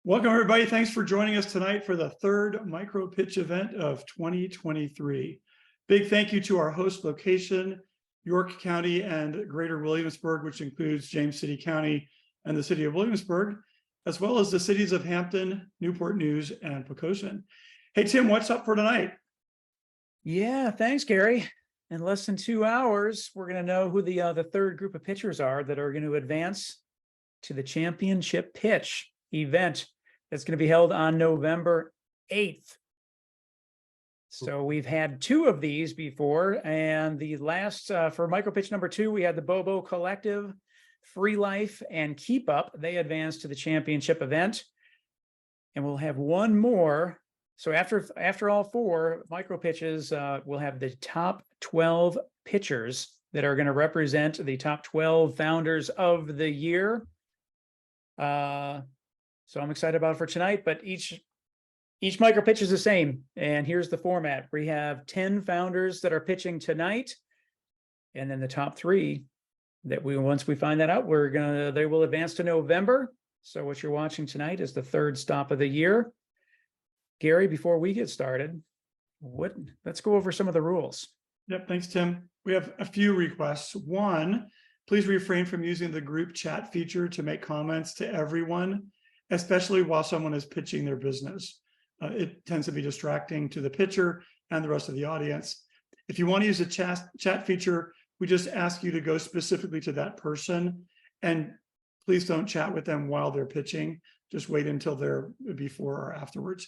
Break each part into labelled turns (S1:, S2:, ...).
S1: Welcome, everybody. Thanks for joining us tonight for the third micro pitch event of 2023. Big thank you to our host location, York County and Greater Williamsburg, which includes James City County and the city of Williamsburg, as well as the cities of Hampton, Newport News, and Pecoshin. Hey, Tim, what's up for tonight?
S2: Yeah, thanks, Gary. In less than 2 hours, we're going to know who the third group of pitchers are that are going to advance to the championship pitch event that's going to be held on November 8th. So we've had two of these before, and the last for micro pitch number 2, we had the Bobo Collective, Free Life, and Keep Up. They advanced to the championship event, and we'll have one more. So after all 4 micro pitches, we'll have the top 12 pitchers that are going to represent the top 12 founders of the year. So I'm excited about it for tonight, but each micro pitch is the same. And here's the format. We have 10 founders that are pitching tonight, and then the top 3 that once we find that out, they will advance to November. So what you're watching tonight is the third stop of the year. Gary, before we get started, let's go over some of the rules.
S1: Yep, thanks, Tim. We have a few requests. One, please refrain from using the group chat feature to make comments to everyone, especially while someone is pitching their business. It tends to be distracting to the pitcher and the rest of the audience. If you want to use a chat feature, we just ask you to go specifically to that person, and please don't chat with them while they're pitching. Just wait until they're before or afterwards.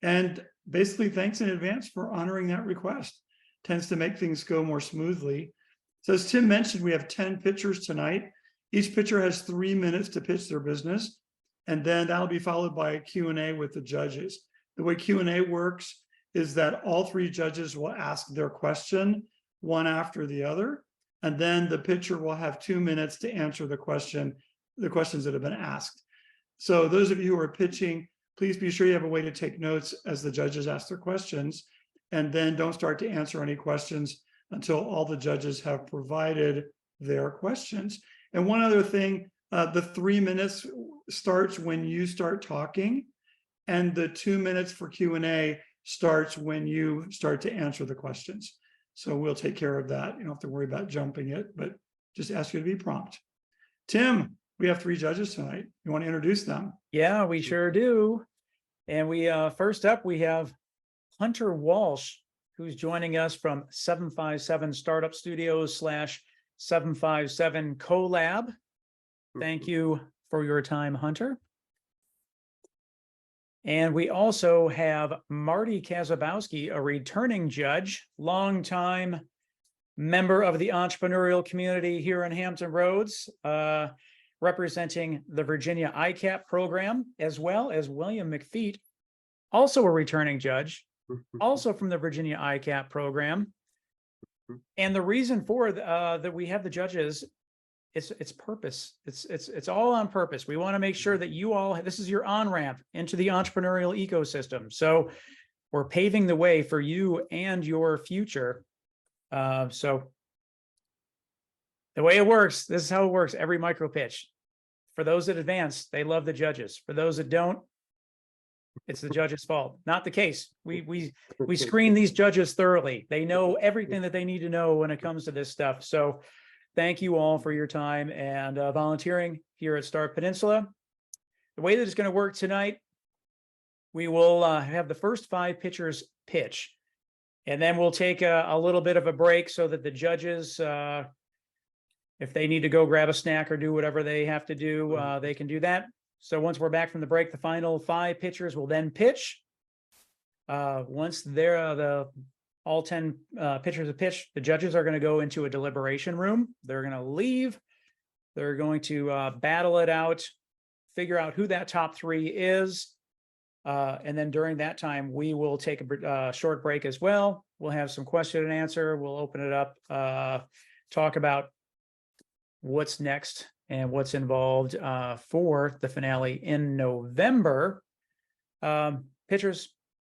S1: And basically, thanks in advance for honoring that request. Tends to make things go more smoothly. So as Tim mentioned, we have 10 pitchers tonight. Each pitcher has 3 minutes to pitch their business, and then that'll be followed by a Q&A with the judges. The way Q&A works is that all 3 judges will ask their question, one after the other, and then the pitcher will have 2 minutes to answer the questions that have been asked. So those of you who are pitching, please be sure you have a way to take notes as the judges ask their questions, and then don't start to answer any questions until all the judges have provided their questions. And one other thing, the 3 minutes starts when you start talking, and the 2 minutes for Q&A starts when you start to answer the questions. So we'll take care of that. You don't have to worry about jumping it, but just ask you to be prompt. Tim, we have 3 judges tonight. You want to introduce them?
S2: Yeah, we sure do. And we first up, we have Hunter Walsh, who's joining us from 757 Startup Studios / 757 Collab. Thank you for your time, Hunter. And we also have Marty Kazabowski, a returning judge, longtime member of the entrepreneurial community here in Hampton Roads, representing the Virginia ICAP program, as well as William McFeet, also a returning judge, also from the Virginia ICAP program. And the reason for that we have the judges, it's purpose. It's all on purpose. We want to make sure that you all, this is your on-ramp into the entrepreneurial ecosystem. So we're paving the way for you and your future. So the way it works, this is how it works every micro pitch. For those that advance, they love the judges. For those that don't, it's the judge's fault. Not the case. We screen these judges thoroughly. They know everything that they need to know when it comes to this stuff. So thank you all for your time and volunteering here at Star Peninsula. The way that it's going to work tonight, we will have the first 5 pitchers pitch, and then we'll take a little bit of a break so that the judges, if they need to go grab a snack or do whatever they have to do, they can do that. So once we're back from the break, the final 5 pitchers will then pitch. Once they're all 10 pitchers have pitched, the judges are going to go into a deliberation room. They're going to leave. They're going to battle it out, figure out who that top 3 is. And then during that time, we will take a short break as well. We'll have some question and answer. We'll open it up, talk about what's next and what's involved for the finale in November. Pitchers,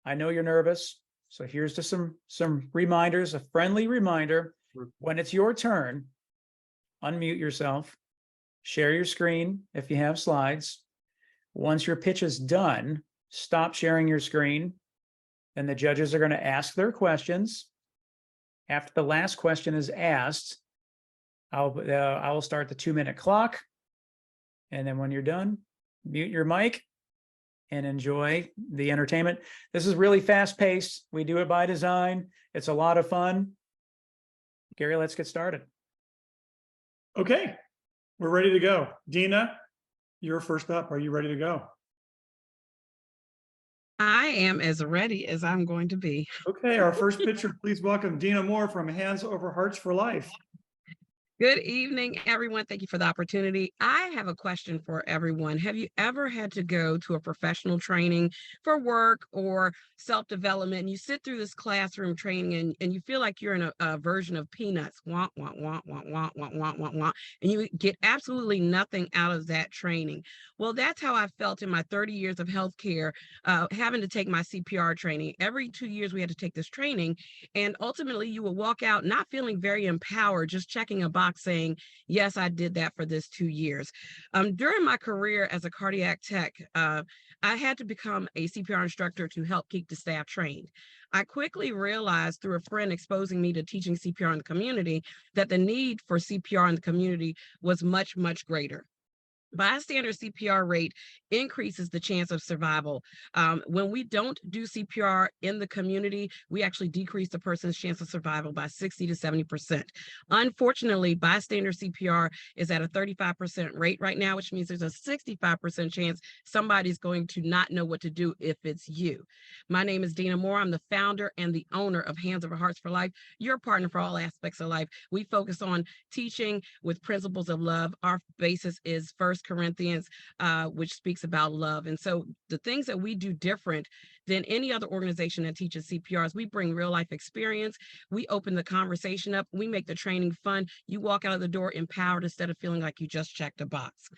S2: I know you're nervous. So here's just some reminders, a friendly reminder. When it's your turn, unmute yourself, share your screen if you have slides. Once your pitch is done, stop sharing your screen, and the judges are going to ask their questions. After the last question is asked, I will start the 2-minute clock. And then when you're done, mute your mic and enjoy the entertainment. This is really fast paced. We do it by design. It's a lot of fun. Gary, let's get started.
S1: Okay, we're ready to go. Deena, you're first up. Are you ready to go?
S3: I am as ready as I'm going to be.
S1: Okay, our first pitcher, please welcome Deena Moore from Hands Over Hearts for Life.
S3: Good evening, everyone. Thank you for the opportunity. I have a question for everyone. Have you ever had to go to a professional training for work or self-development? You sit through this classroom training and you feel like you're in a version of Peanuts, wah, wah, wah, wah, wah, wah, wah, wah, wah, and you get absolutely nothing out of that training. Well, that's how I felt in my 30 years of healthcare, having to take my CPR training. Every 2 years, we had to take this training, and ultimately you will walk out not feeling very empowered, just checking a box saying, yes, I did that for this 2 years. During my career as a cardiac tech, I had to become a CPR instructor to help keep the staff trained. I quickly realized through a friend exposing me to teaching CPR in the community that the need for CPR in the community was much, much greater. Bystander CPR rate increases the chance of survival. When we don't do CPR in the community, we actually decrease the person's chance of survival by 60 to 70%. Unfortunately, bystander CPR is at a 35% rate right now, which means there's a 65% chance somebody's going to not know what to do if it's you. My name is Deena Moore. I'm the founder and the owner of Hands Over Hearts for Life, your partner for all aspects of life. We focus on teaching with principles of love. Our basis is 1 Corinthians, which speaks about love. And so the things that we do different than any other organization that teaches CPR is we bring real life experience. We open the conversation up. We make the training fun. You walk out of the door empowered instead of feeling like you just checked a box.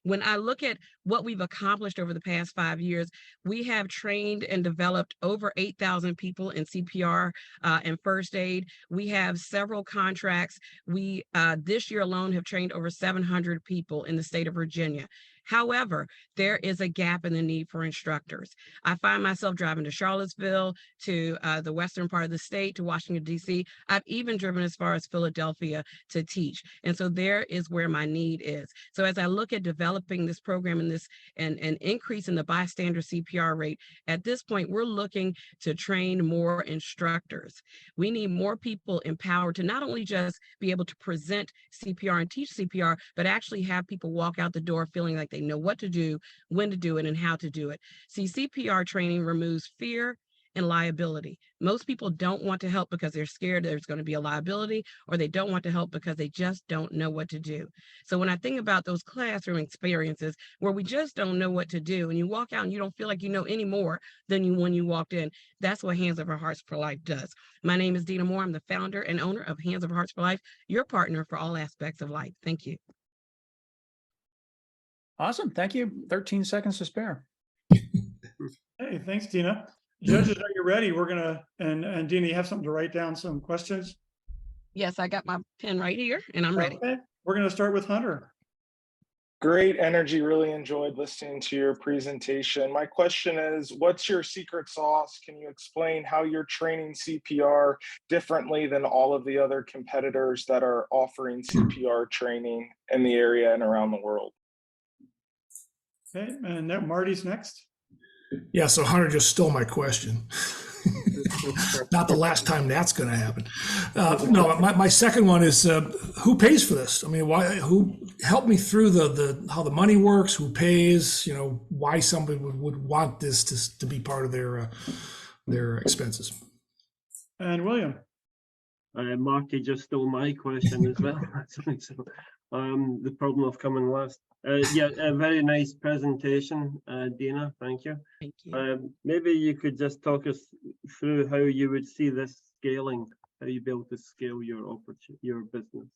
S3: When I look at what we've accomplished over the past 5 years, we have trained and developed over 8,000 people in CPR and first aid. We have several contracts. We, this year alone, have trained over 700 people in the state of Virginia. However, there is a gap in the need for instructors. I find myself driving to Charlottesville, to the western part of the state, to Washington, D.C. I've even driven as far as Philadelphia to teach. And so there is where my need is. So as I look at developing this program and increase in the bystander CPR rate, at this point, we're looking to train more instructors. We need more people empowered to not only just be able to present CPR and teach CPR, but actually have people walk out the door feeling like they know what to do, when to do it, and how to do it. See, CPR training removes fear and liability. Most people don't want to help because they're scared there's going to be a liability, or they don't want to help because they just don't know what to do. So when I think about those classroom experiences where we just don't know what to do, and you walk out and you don't feel like you know any more than you when you walked in, that's what Hands Over Hearts for Life does. My name is Deena Moore. I'm the founder and owner of Hands Over Hearts for Life, your partner for all aspects of life. Thank you.
S2: Awesome. Thank you. 13 seconds to spare.
S1: Hey, thanks, Deena. Judges, are you ready? We're gonna, and Deena, you have something to write down some questions?
S3: Yes, I got my pen right here and I'm ready.
S1: Okay, we're gonna start with Hunter.
S4: Great energy. Really enjoyed listening to your presentation. My question is, what's your secret sauce? Can you explain how you're training CPR differently than all of the other competitors that are offering CPR training in the area and around the world?
S1: Okay, and now Marty's next.
S5: Yeah, so Hunter just stole my question. Not the last time that's going to happen. No, my second one is who pays for this? I mean, why? Who help me through the how the money works? Who pays? You know, why somebody would want this to be part of their expenses?
S1: And William.
S6: Marty just stole my question as well. The problem of coming last. Yeah, a very nice presentation, Deena. Thank you.
S3: Thank you.
S6: Maybe you could just talk us through how you would see this scaling, how you be able to scale your business.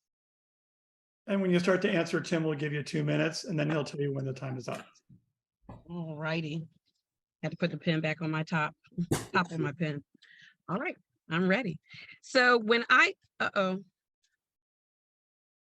S1: And when you start to answer, Tim will give you 2 minutes, and then he'll tell you when the time is up.
S3: All righty. Had to put the pen back on my top of my pen. All right, I'm ready. So when I,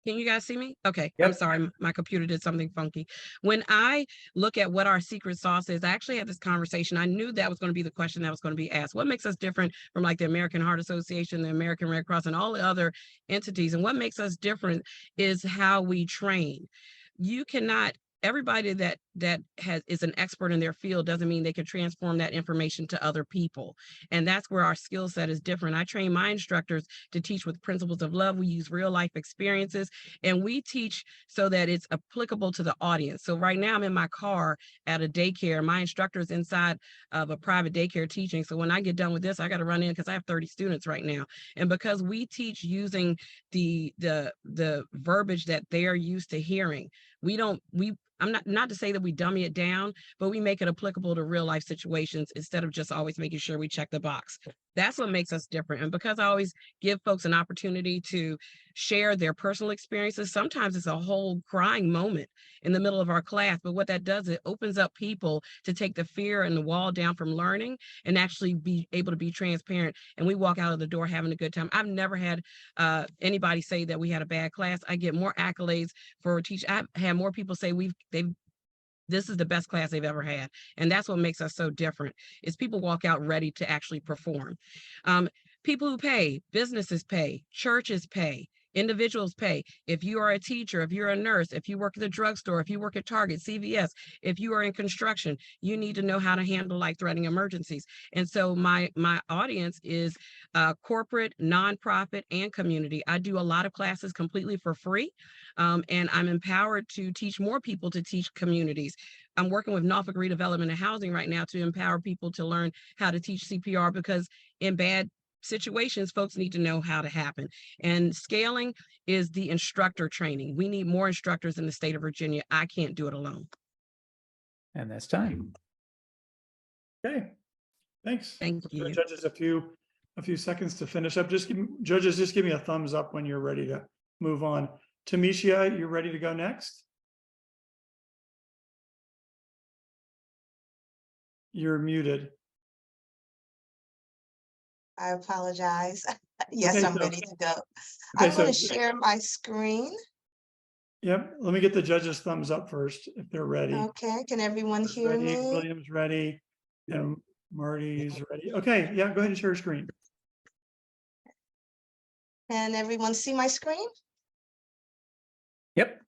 S3: Can you guys see me? Okay,
S2: Yep.
S3: I'm sorry, my computer did something funky. When I look at what our secret sauce is, I actually had this conversation. I knew that was going to be the question that was going to be asked. What makes us different from like the American Heart Association, the American Red Cross, and all the other entities? And what makes us different is how we train. You cannot, everybody that is an expert in their field doesn't mean they can transform that information to other people. And that's where our skill set is different. I train my instructors to teach with principles of love. We use real life experiences, and we teach so that it's applicable to the audience. So right now I'm in my car at a daycare. My instructor is inside of a private daycare teaching. So when I get done with this, I got to run in because I have 30 students right now. And because we teach using the verbiage that they are used to hearing, I'm not to say that we dummy it down, but we make it applicable to real life situations instead of just always making sure we check the box. That's what makes us different. And because I always give folks an opportunity to share their personal experiences, sometimes it's a whole crying moment in the middle of our class. But what that does, it opens up people to take the fear and the wall down from learning and actually be able to be transparent. And we walk out of the door having a good time. I've never had anybody say that we had a bad class. I get more accolades for teaching. I've had more people say this is the best class they've ever had. And that's what makes us so different, is people walk out ready to actually perform. People who pay, businesses pay, churches pay, individuals pay. If you are a teacher, if you're a nurse, if you work at the drugstore, if you work at Target, CVS, if you are in construction, you need to know how to handle life-threatening emergencies. And so my audience is corporate, nonprofit, and community. I do a lot of classes completely for free, and I'm empowered to teach more people to teach communities. I'm working with Norfolk Redevelopment and Housing right now to empower people to learn how to teach CPR, because in bad situations, folks need to know how to happen. And scaling is the instructor training. We need more instructors in the state of Virginia. I can't do it alone.
S2: And that's time.
S1: Okay, thanks.
S3: Thank
S1: Give the
S3: you.
S1: judges a few seconds to finish up. Judges, just give me a thumbs up when you're ready to move on. Tamishia, you ready to go next? You're muted.
S7: I apologize. Yes,
S1: Okay,
S7: I'm
S1: so-
S7: ready to go.
S1: Okay,
S7: I'm going to
S1: so-
S7: share my screen.
S1: Yep, let me get the judges' thumbs up first if they're ready.
S7: Okay, can everyone hear
S1: Ready,
S7: me?
S1: William's ready, and Marty's ready. Okay, yeah, go ahead and share your screen.
S7: Can everyone see my screen?
S2: Yep.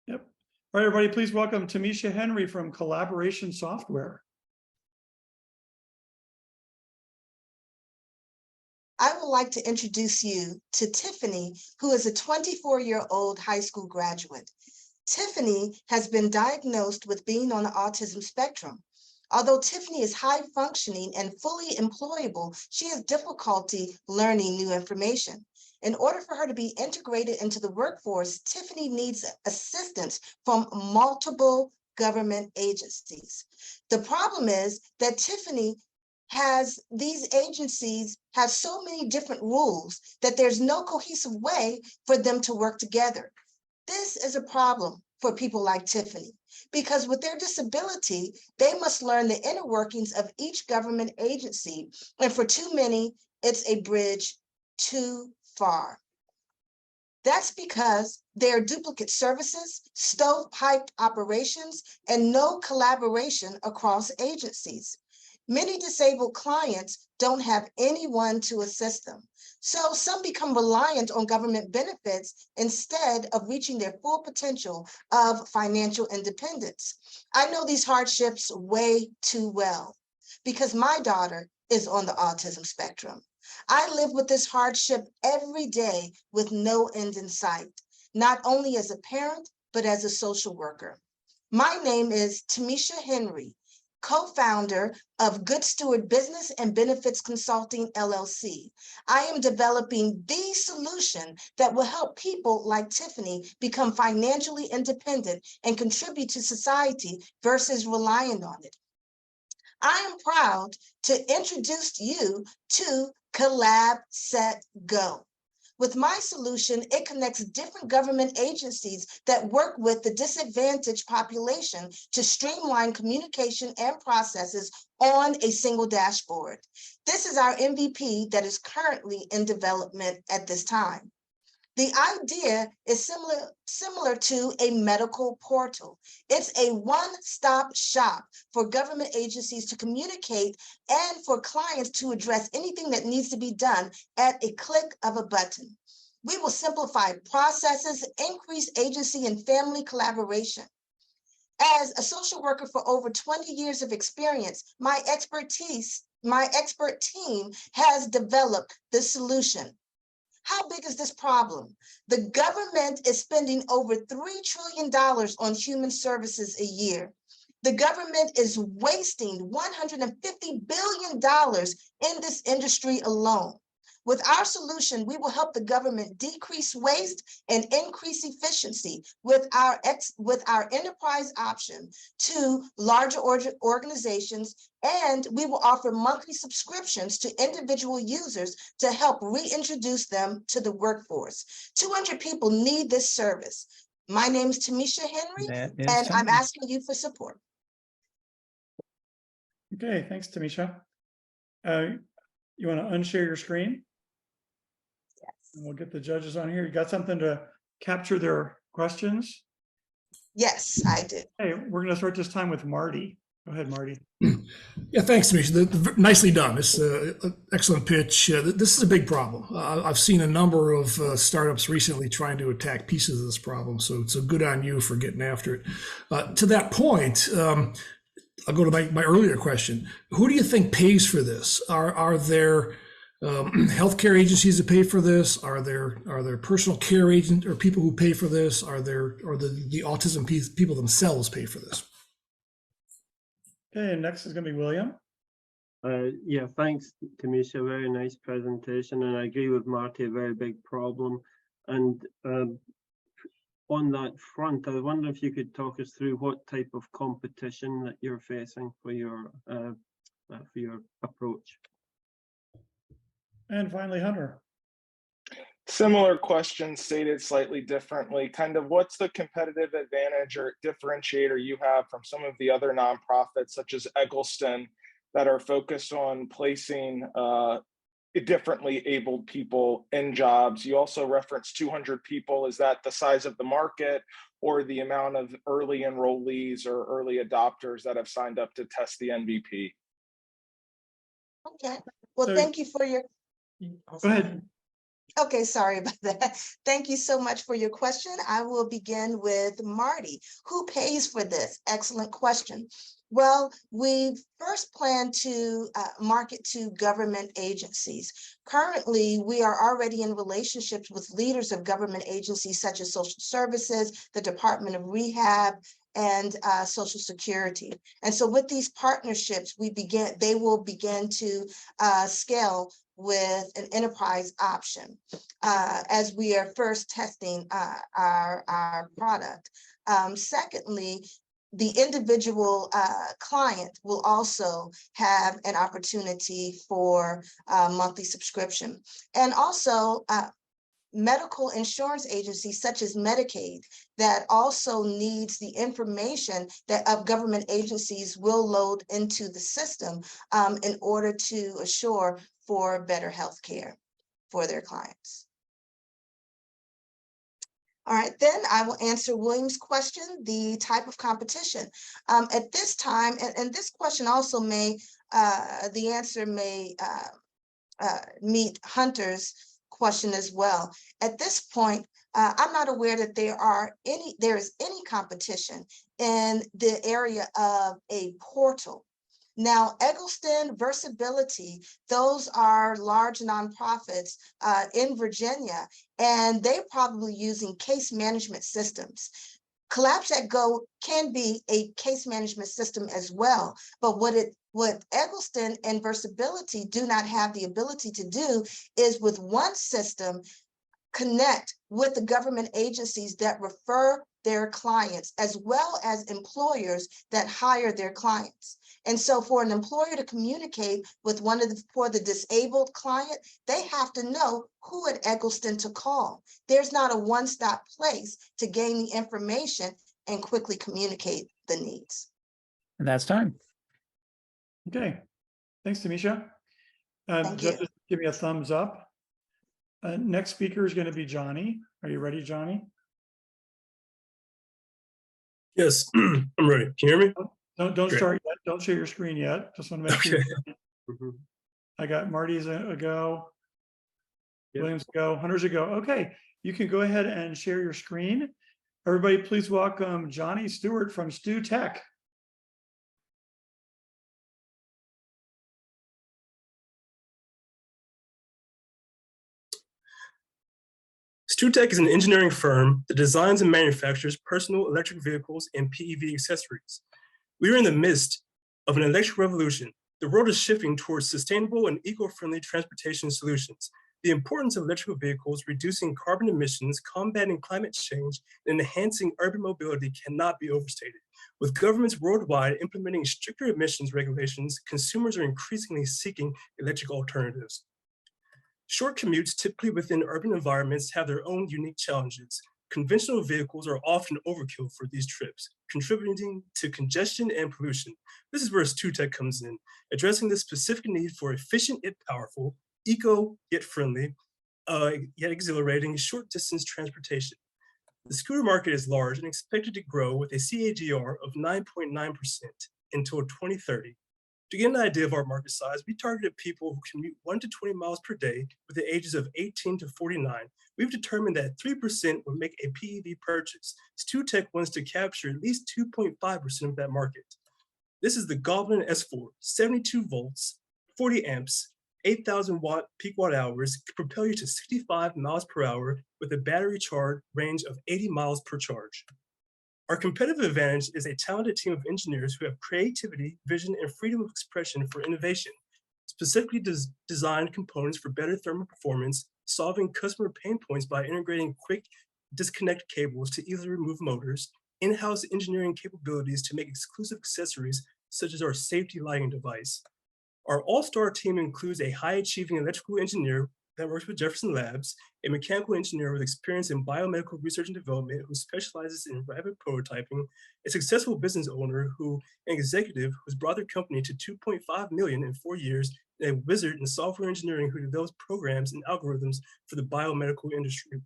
S1: Yep. All right, everybody, please welcome Tamishia Henry from Collaboration Software.
S7: I would like to introduce you to Tiffany, who is a 24-year-old high school graduate. Tiffany has been diagnosed with being on the autism spectrum. Although Tiffany is high functioning and fully employable, she has difficulty learning new information. In order for her to be integrated into the workforce, Tiffany needs assistance from multiple government agencies. The problem is that these agencies have so many different rules that there's no cohesive way for them to work together. This is a problem for people like Tiffany, because with their disability, they must learn the inner workings of each government agency. And for too many, it's a bridge too far. That's because there are duplicate services, stovepiped operations, and no collaboration across agencies. Many disabled clients don't have anyone to assist them. So some become reliant on government benefits instead of reaching their full potential of financial independence. I know these hardships way too well because my daughter is on the autism spectrum. I live with this hardship every day with no end in sight, not only as a parent, but as a social worker. My name is Tamishia Henry, co-founder of Good Steward Business and Benefits Consulting, LLC. I am developing the solution that will help people like Tiffany become financially independent and contribute to society versus relying on it. I am proud to introduce you to Collab, Set, Go. With my solution, it connects different government agencies that work with the disadvantaged population to streamline communication and processes on a single dashboard. This is our MVP that is currently in development at this time. The idea is similar to a medical portal. It's a one-stop shop for government agencies to communicate and for clients to address anything that needs to be done at a click of a button. We will simplify processes, increase agency and family collaboration. As a social worker for over 20 years of experience, my expert team has developed the solution. How big is this problem? The government is spending over $3 trillion on human services a year. The government is wasting $150 billion in this industry alone. With our solution, we will help the government decrease waste and increase efficiency with our enterprise option to larger organizations, and we will offer monthly subscriptions to individual users to help reintroduce them to the workforce. 200 people need this service. My name is Tamishia Henry, and I'm asking you for support.
S1: Okay, thanks, Tamishia. You want to unshare your screen? And we'll get the judges on here. You got something to capture their questions?
S7: Yes, I do.
S1: Hey, we're going to start this time with Marty. Go ahead, Marty.
S5: Yeah, thanks, Tamishia. Nicely done. It's an excellent pitch. This is a big problem. I've seen a number of startups recently trying to attack pieces of this problem. So it's a good on you for getting after it. To that point, I'll go to my earlier question. Who do you think pays for this? Are there healthcare agencies that pay for this? Are there personal care agents or people who pay for this? Or the autism people themselves pay for this?
S1: Okay, and next is going to be William.
S6: Yeah, thanks, Tamishia. Very nice presentation, and I agree with Marty. A very big problem. And on that front, I wonder if you could talk us through what type of competition that you're facing for your approach.
S1: And finally, Hunter.
S4: Similar question stated slightly differently. Kind of what's the competitive advantage or differentiator you have from some of the other nonprofits such as Eggleston that are focused on placing differently abled people in jobs? You also referenced 200 people. Is that the size of the market or the amount of early enrollees or early adopters that have signed up to test the MVP?
S7: Okay, well, thank you for your...
S1: Go ahead.
S7: Okay, sorry about that. Thank you so much for your question. I will begin with Marty. Who pays for this? Excellent question. Well, we first plan to market to government agencies. Currently, we are already in relationships with leaders of government agencies such as Social Services, the Department of Rehab, and Social Security. And so with these partnerships, they will begin to scale with an enterprise option as we are first testing our product. Secondly, the individual client will also have an opportunity for monthly subscription. And also medical insurance agencies such as Medicaid that also needs the information that government agencies will load into the system in order to assure for better health care for their clients. All right, then I will answer William's question, the type of competition. At this time, and this question also may, the answer may meet Hunter's question as well. At this point, I'm not aware that there is any competition in the area of a portal. Now, Eggleston, Versability, those are large nonprofits in Virginia, and they're probably using case management systems. Collapse at Go can be a case management system as well, but what Eggleston and Versability do not have the ability to do is with one system, connect with the government agencies that refer their clients, as well as employers that hire their clients. And so for an employer to communicate with for the disabled client, they have to know who at Eggleston to call. There's not a one-stop place to gain the information and quickly communicate the needs.
S2: And that's time.
S1: Okay, thanks, Tamishia.
S7: Thank you.
S1: Judges, give me a thumbs up. Next speaker is going to be Johnny. Are you ready, Johnny?
S8: Yes, I'm ready. Can you hear me?
S1: Don't
S8: Great.
S1: start yet. Don't share your screen yet. Just want to make sure.
S6: Mhm.
S1: I got Marty's a go.
S6: Yep.
S1: Williams a go. Hunter's a go. Okay, you can go ahead and share your screen. Everybody, please welcome Johnnie Stewart from StewTech.
S8: StewTech is an engineering firm that designs and manufactures personal electric vehicles and PEV accessories. We are in the midst of an electric revolution. The world is shifting towards sustainable and eco-friendly transportation solutions. The importance of electrical vehicles, reducing carbon emissions, combating climate change, and enhancing urban mobility cannot be overstated. With governments worldwide implementing stricter emissions regulations, consumers are increasingly seeking electric alternatives. Short commutes, typically within urban environments, have their own unique challenges. Conventional vehicles are often overkill for these trips, contributing to congestion and pollution. This is where StewTech comes in, addressing the specific need for efficient yet powerful, eco yet friendly, yet exhilarating short-distance transportation. The scooter market is large and expected to grow with a CAGR of 9.9% until 2030. To get an idea of our market size, we targeted people who commute 1 to 20 miles per day with the ages of 18 to 49. We've determined that 3% would make a PEV purchase. StewTech wants to capture at least 2.5% of that market. This is the Goblin S4, 72 volts, 40 amps, 8,000 peak watt hours, can propel you to 65 miles per hour with a battery charge range of 80 miles per charge. Our competitive advantage is a talented team of engineers who have creativity, vision, and freedom of expression for innovation, specifically designed components for better thermal performance, solving customer pain points by integrating quick disconnect cables to easily remove motors, in-house engineering capabilities to make exclusive accessories such as our safety lighting device. Our all-star team includes a high-achieving electrical engineer that works with Jefferson Labs, a mechanical engineer with experience in biomedical research and development who specializes in rapid prototyping, a successful business owner an executive who's brought their company to 2.5 million in 4 years, and a wizard in software engineering who develops programs and algorithms for the biomedical industry.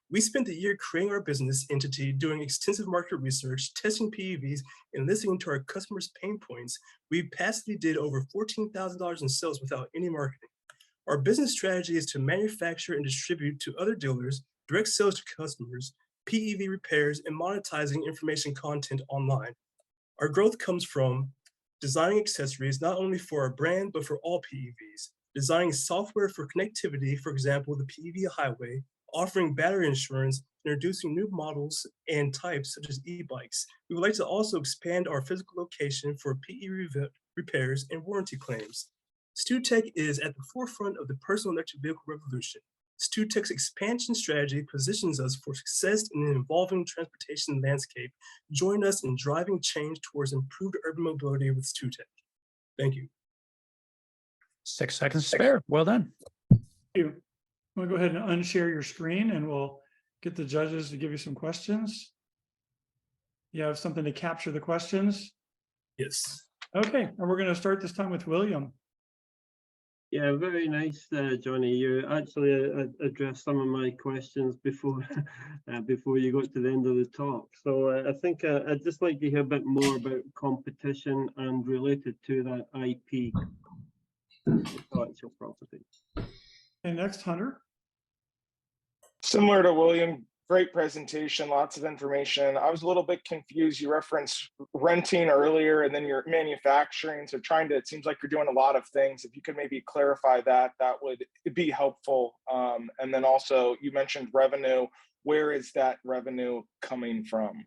S8: We spent the year creating our business entity, doing extensive market research, testing PEVs, and listening to our customers' pain points. We passively did over $14,000 in sales without any marketing. Our business strategy is to manufacture and distribute to other dealers, direct sales to customers, PEV repairs, and monetizing information content online. Our growth comes from designing accessories not only for our brand, but for all PEVs, designing software for connectivity, for example, the PEV highway, offering battery insurance, introducing new models and types such as e-bikes. We would like to also expand our physical location for PEV repairs and warranty claims. StewTech is at the forefront of the personal electric vehicle revolution. StewTech's expansion strategy positions us for success in an evolving transportation landscape. Join us in driving change towards improved urban mobility with StewTech. Thank you.
S2: 6 seconds to spare. Well done.
S1: Thank you. I'm going to go ahead and unshare your screen and we'll get the judges to give you some questions. You have something to capture the questions?
S8: Yes.
S1: Okay, and we're going to start this time with William.
S6: Yeah, very nice, Johnny. You actually addressed some of my questions before before you got to the end of the talk. So I think I'd just like to hear a bit more about competition and related to that IP, intellectual property.
S1: And next, Hunter.
S4: Similar to William, great presentation, lots of information. I was a little bit confused. You referenced renting earlier and then you're manufacturing. So it seems like you're doing a lot of things. If you could maybe clarify that, that would be helpful. And then also you mentioned revenue. Where is that revenue coming from?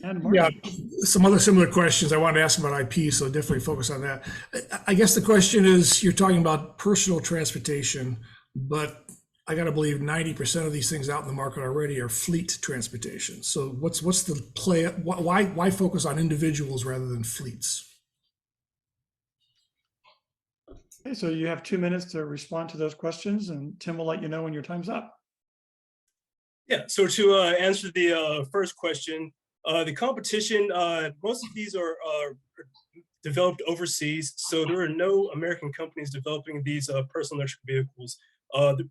S1: And
S5: Yeah, some other similar questions I wanted to ask about IP, so definitely focus on that. I guess the question is, you're talking about personal transportation, but I got to believe 90% of these things out in the market already are fleet transportation. So what's the play? Why focus on individuals rather than fleets?
S1: Okay, so you have 2 minutes to respond to those questions, and Tim will let you know when your time's up.
S8: Yeah, so to answer the first question, the competition, most of these are developed overseas. So there are no American companies developing these personal electric vehicles,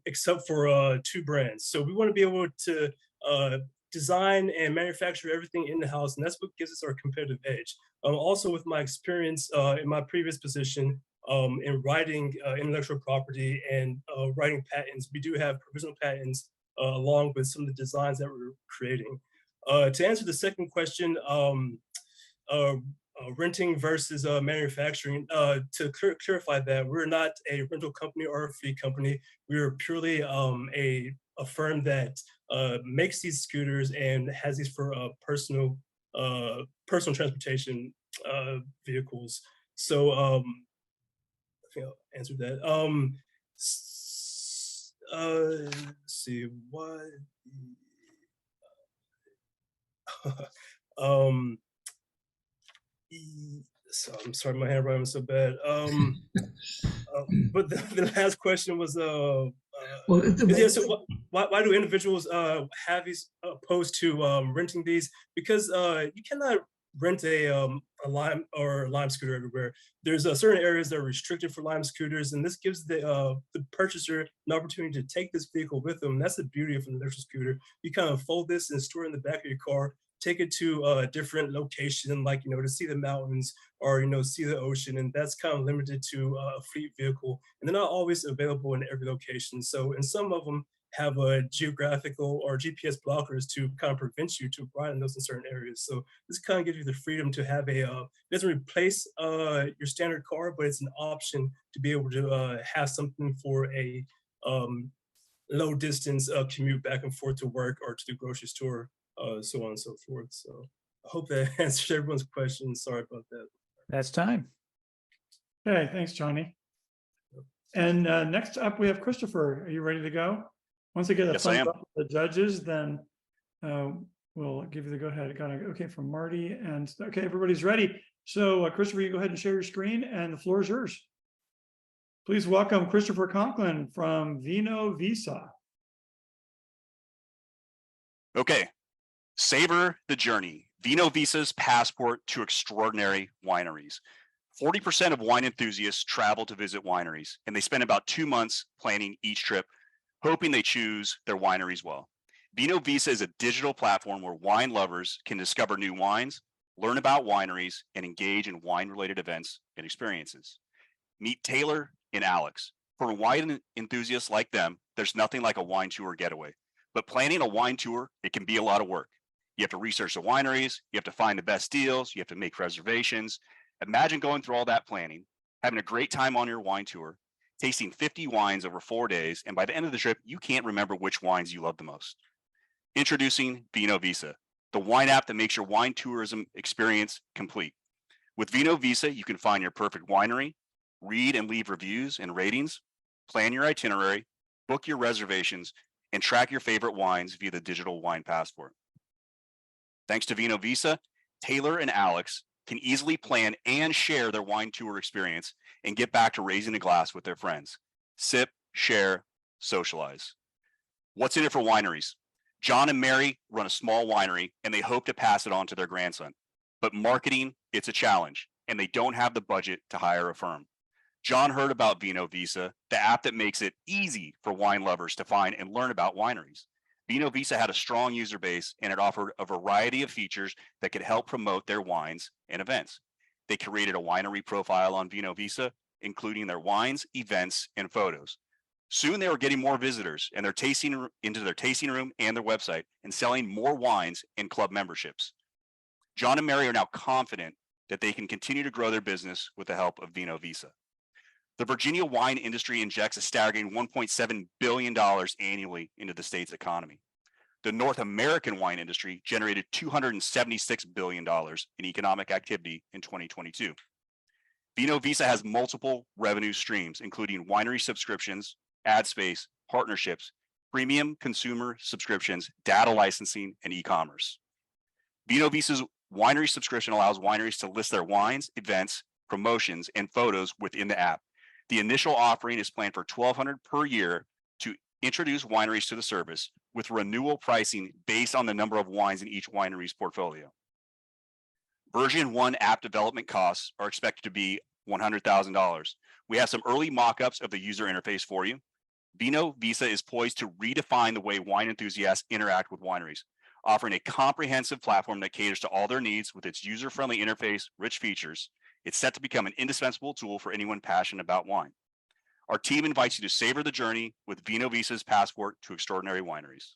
S8: except for 2 brands. So we want to be able to design and manufacture everything in the house, and that's what gives us our competitive edge. Also, with my experience in my previous position in writing intellectual property and writing patents, we do have provisional patents along with some of the designs that we're creating. To answer the second question, renting versus manufacturing, to clarify that, we're not a rental company or a fleet company. We are purely a firm that makes these scooters and has these for personal transportation vehicles. So I think I'll answer that. Let's see what. So I'm sorry, my handwriting was so bad. But the last question was,
S5: Well,
S8: yeah, so why do individuals have these opposed to renting these? Because you cannot rent a lime scooter everywhere. There's certain areas that are restricted for lime scooters, and this gives the purchaser an opportunity to take this vehicle with them. That's the beauty of an electric scooter. You kind of fold this and store it in the back of your car, take it to a different location, like, to see the mountains or, see the ocean. And that's kind of limited to a fleet vehicle. And they're not always available in every location. So, and some of them have a geographical or GPS blockers to kind of prevent you to ride in those in certain areas. So this kind of gives you the freedom to have it doesn't replace your standard car, but it's an option to be able to have something for a low distance commute back and forth to work or to the grocery store, so on and so forth. So I hope that answered everyone's question. Sorry about that.
S2: That's time.
S1: Okay, thanks, Johnny. And next up, we have Kristopher. Are you ready to go? Once I get a
S9: Yes, I
S1: thumbs
S9: am.
S1: up from the judges, then we'll give you the go ahead. Got it. Okay, from Marty. And okay, everybody's ready. So Kristopher, you go ahead and share your screen and the floor is yours. Please welcome Kristopher Conklin from Vino Visa.
S9: Okay, savor the journey. Vino Visa's passport to extraordinary wineries. 40% of wine enthusiasts travel to visit wineries, and they spend about 2 months planning each trip, hoping they choose their wineries well. Vino Visa is a digital platform where wine lovers can discover new wines, learn about wineries, and engage in wine-related events and experiences. Meet Taylor and Alex. For wine enthusiasts like them, there's nothing like a wine tour getaway. But planning a wine tour, it can be a lot of work. You have to research the wineries, you have to find the best deals, you have to make reservations. Imagine going through all that planning, having a great time on your wine tour, tasting 50 wines over 4 days, and by the end of the trip, you can't remember which wines you love the most. Introducing Vino Visa, the wine app that makes your wine tourism experience complete. With Vino Visa, you can find your perfect winery, read and leave reviews and ratings, plan your itinerary, book your reservations, and track your favorite wines via the digital wine passport. Thanks to Vino Visa, Taylor and Alex can easily plan and share their wine tour experience and get back to raising a glass with their friends. Sip, share, socialize. What's in it for wineries? John and Mary run a small winery and they hope to pass it on to their grandson. But marketing, it's a challenge, and they don't have the budget to hire a firm. John heard about Vino Visa, the app that makes it easy for wine lovers to find and learn about wineries. Vino Visa had a strong user base, and it offered a variety of features that could help promote their wines and events. They created a winery profile on Vino Visa, including their wines, events, and photos. Soon they were getting more visitors and into their tasting room and their website, and selling more wines and club memberships. John and Mary are now confident that they can continue to grow their business with the help of Vino Visa. The Virginia wine industry injects a staggering $1.7 billion annually into the state's economy. The North American wine industry generated $276 billion in economic activity in 2022. Vino Visa has multiple revenue streams, including winery subscriptions, ad space, partnerships, premium consumer subscriptions, data licensing, and e-commerce. Vino Visa's winery subscription allows wineries to list their wines, events, promotions, and photos within the app. The initial offering is planned for $1,200 per year to introduce wineries to the service, with renewal pricing based on the number of wines in each winery's portfolio. Version 1 app development costs are expected to be $100,000. We have some early mock-ups of the user interface for you. Vino Visa is poised to redefine the way wine enthusiasts interact with wineries, offering a comprehensive platform that caters to all their needs with its user-friendly interface, rich features. It's set to become an indispensable tool for anyone passionate about wine. Our team invites you to savor the journey with Vino Visa's passport to extraordinary wineries.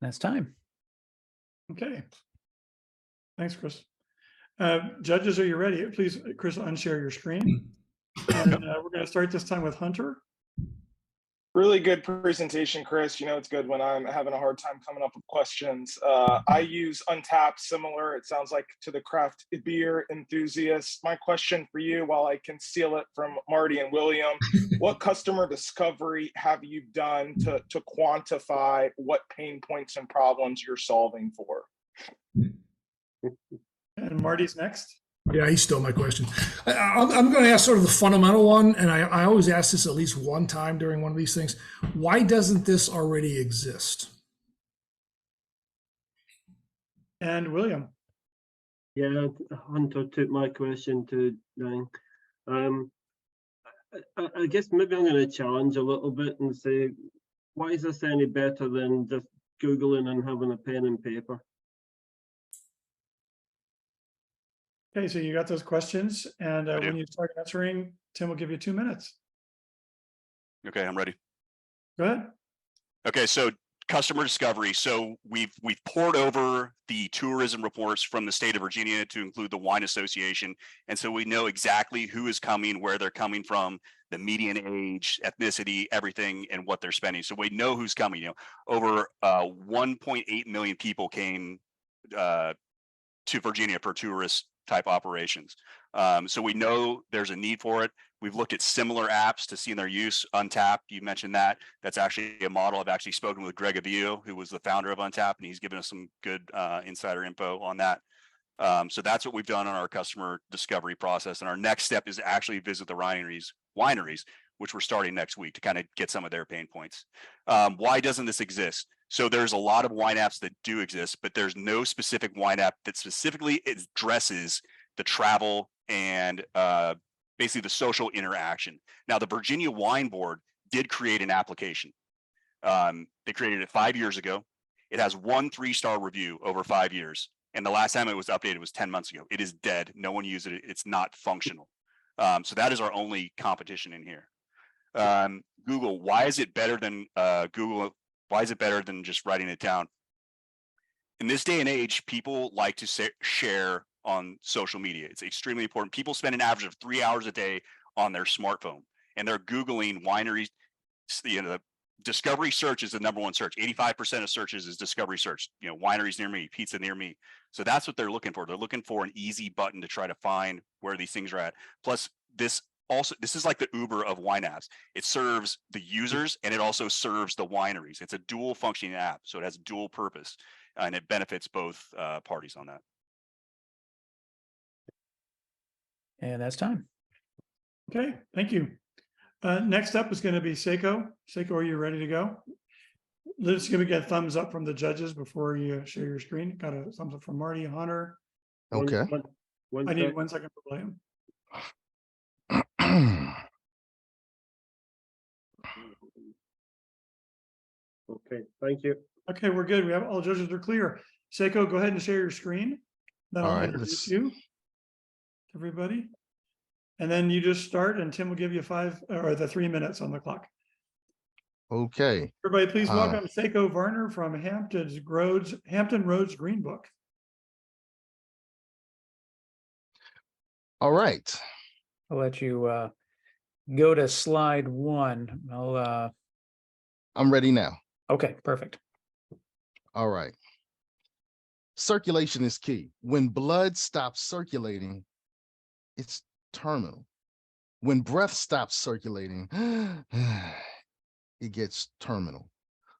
S2: That's time.
S1: Okay. Thanks, Chris. Judges, are you ready? Please, Chris, unshare your screen. And we're going to start this time with Hunter.
S4: Really good presentation, Chris. You know, it's good when I'm having a hard time coming up with questions. I use Untapped, similar, it sounds like, to the craft beer enthusiasts. My question for you, while I conceal it from Marty and William, what customer discovery have you done to quantify what pain points and problems you're solving for?
S1: And Marty's next.
S5: Yeah, he stole my question. I'm going to ask sort of the fundamental one, and I always ask this at least one time during one of these things. Why doesn't this already exist?
S1: And William.
S6: Yeah, Hunter took my question to Rhyne. I guess maybe I'm going to challenge a little bit and say, why is this any better than just Googling and having a pen and paper?
S1: Okay, so you got those questions, and when you start answering, Tim will give you 2 minutes.
S9: Okay, I'm ready.
S1: Go ahead.
S9: Okay, so customer discovery. So we've poured over the tourism reports from the state of Virginia to include the Wine Association, and so we know exactly who is coming, where they're coming from, the median age, ethnicity, everything, and what they're spending. So we know who's coming. You know, over 1.8 million people came to Virginia for tourist type operations. So we know there's a need for it. We've looked at similar apps to see their use. Untapped, you mentioned that. That's actually a model. I've actually spoken with Greg Avillo, who was the founder of Untapped, and he's given us some good insider info on that. So that's what we've done on our customer discovery process. And our next step is to actually visit the wineries, which we're starting next week to kind of get some of their pain points. Why doesn't this exist? So there's a lot of wine apps that do exist, but there's no specific wine app that specifically addresses the travel and basically the social interaction. Now, the Virginia Wine Board did create an application. They created it 5 years ago. It has 1 3-star review over 5 years. And the last time it was updated was 10 months ago. It is dead. No one uses it. It's not functional. So that is our only competition in here. Google, why is it better than Google? Why is it better than just writing it down? In this day and age, people like to share on social media. It's extremely important. People spend an average of 3 hours a day on their smartphone, and they're Googling wineries. You know, the discovery search is the #1 search. 85% of searches is discovery search. You know, wineries near me, pizza near me. So that's what they're looking for. They're looking for an easy button to try to find where these things are at. Plus, this is like the Uber of wine apps. It serves the users and it also serves the wineries. It's a dual functioning app, so it has dual purpose, and it benefits both parties on that.
S2: And that's time.
S1: Okay, thank you. Next up is going to be Seko. Seko, are you ready to go? Let's give a thumbs up from the judges before you share your screen. Got a thumbs up from Marty, Hunter.
S10: Okay.
S1: I need 1 second for William.
S6: Okay, thank you.
S1: Okay, we're good. We have all judges are clear. Seko, go ahead and share your screen. That'll
S10: All right,
S1: introduce you, everybody. And then you just start, and Tim will give you 3 minutes on the clock.
S10: Okay.
S1: Everybody, please welcome Seko Varner from Hampton Roads, Greenbook.
S10: All right.
S2: I'll let you go to slide 1.
S10: I'm ready now.
S2: Okay, perfect.
S10: All right. Circulation is key. When blood stops circulating, it's terminal. When breath stops circulating, it gets terminal.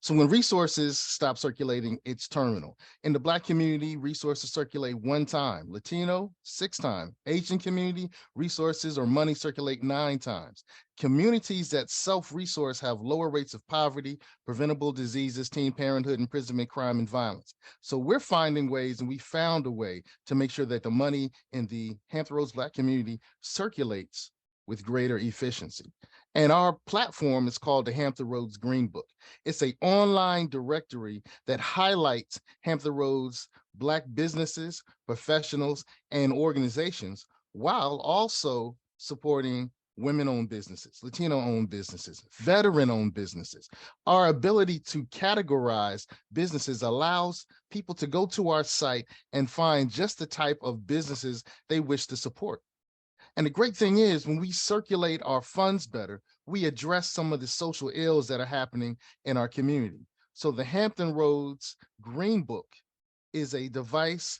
S10: So when resources stop circulating, it's terminal. In the Black community, resources circulate 1 time. Latino, 6 times. Asian community, resources or money circulate 9 times. Communities that self-resource have lower rates of poverty, preventable diseases, teen parenthood, imprisonment, crime, and violence. So we're finding ways, and we found a way to make sure that the money in the Hampton Roads Black community circulates with greater efficiency. And our platform is called the Hampton Roads Greenbook. It's an online directory that highlights Hampton Roads Black businesses, professionals, and organizations, while also supporting women-owned businesses, Latino-owned businesses, veteran-owned businesses. Our ability to categorize businesses allows people to go to our site and find just the type of businesses they wish to support. And the great thing is, when we circulate our funds better, we address some of the social ills that are happening in our community. So the Hampton Roads Greenbook is a device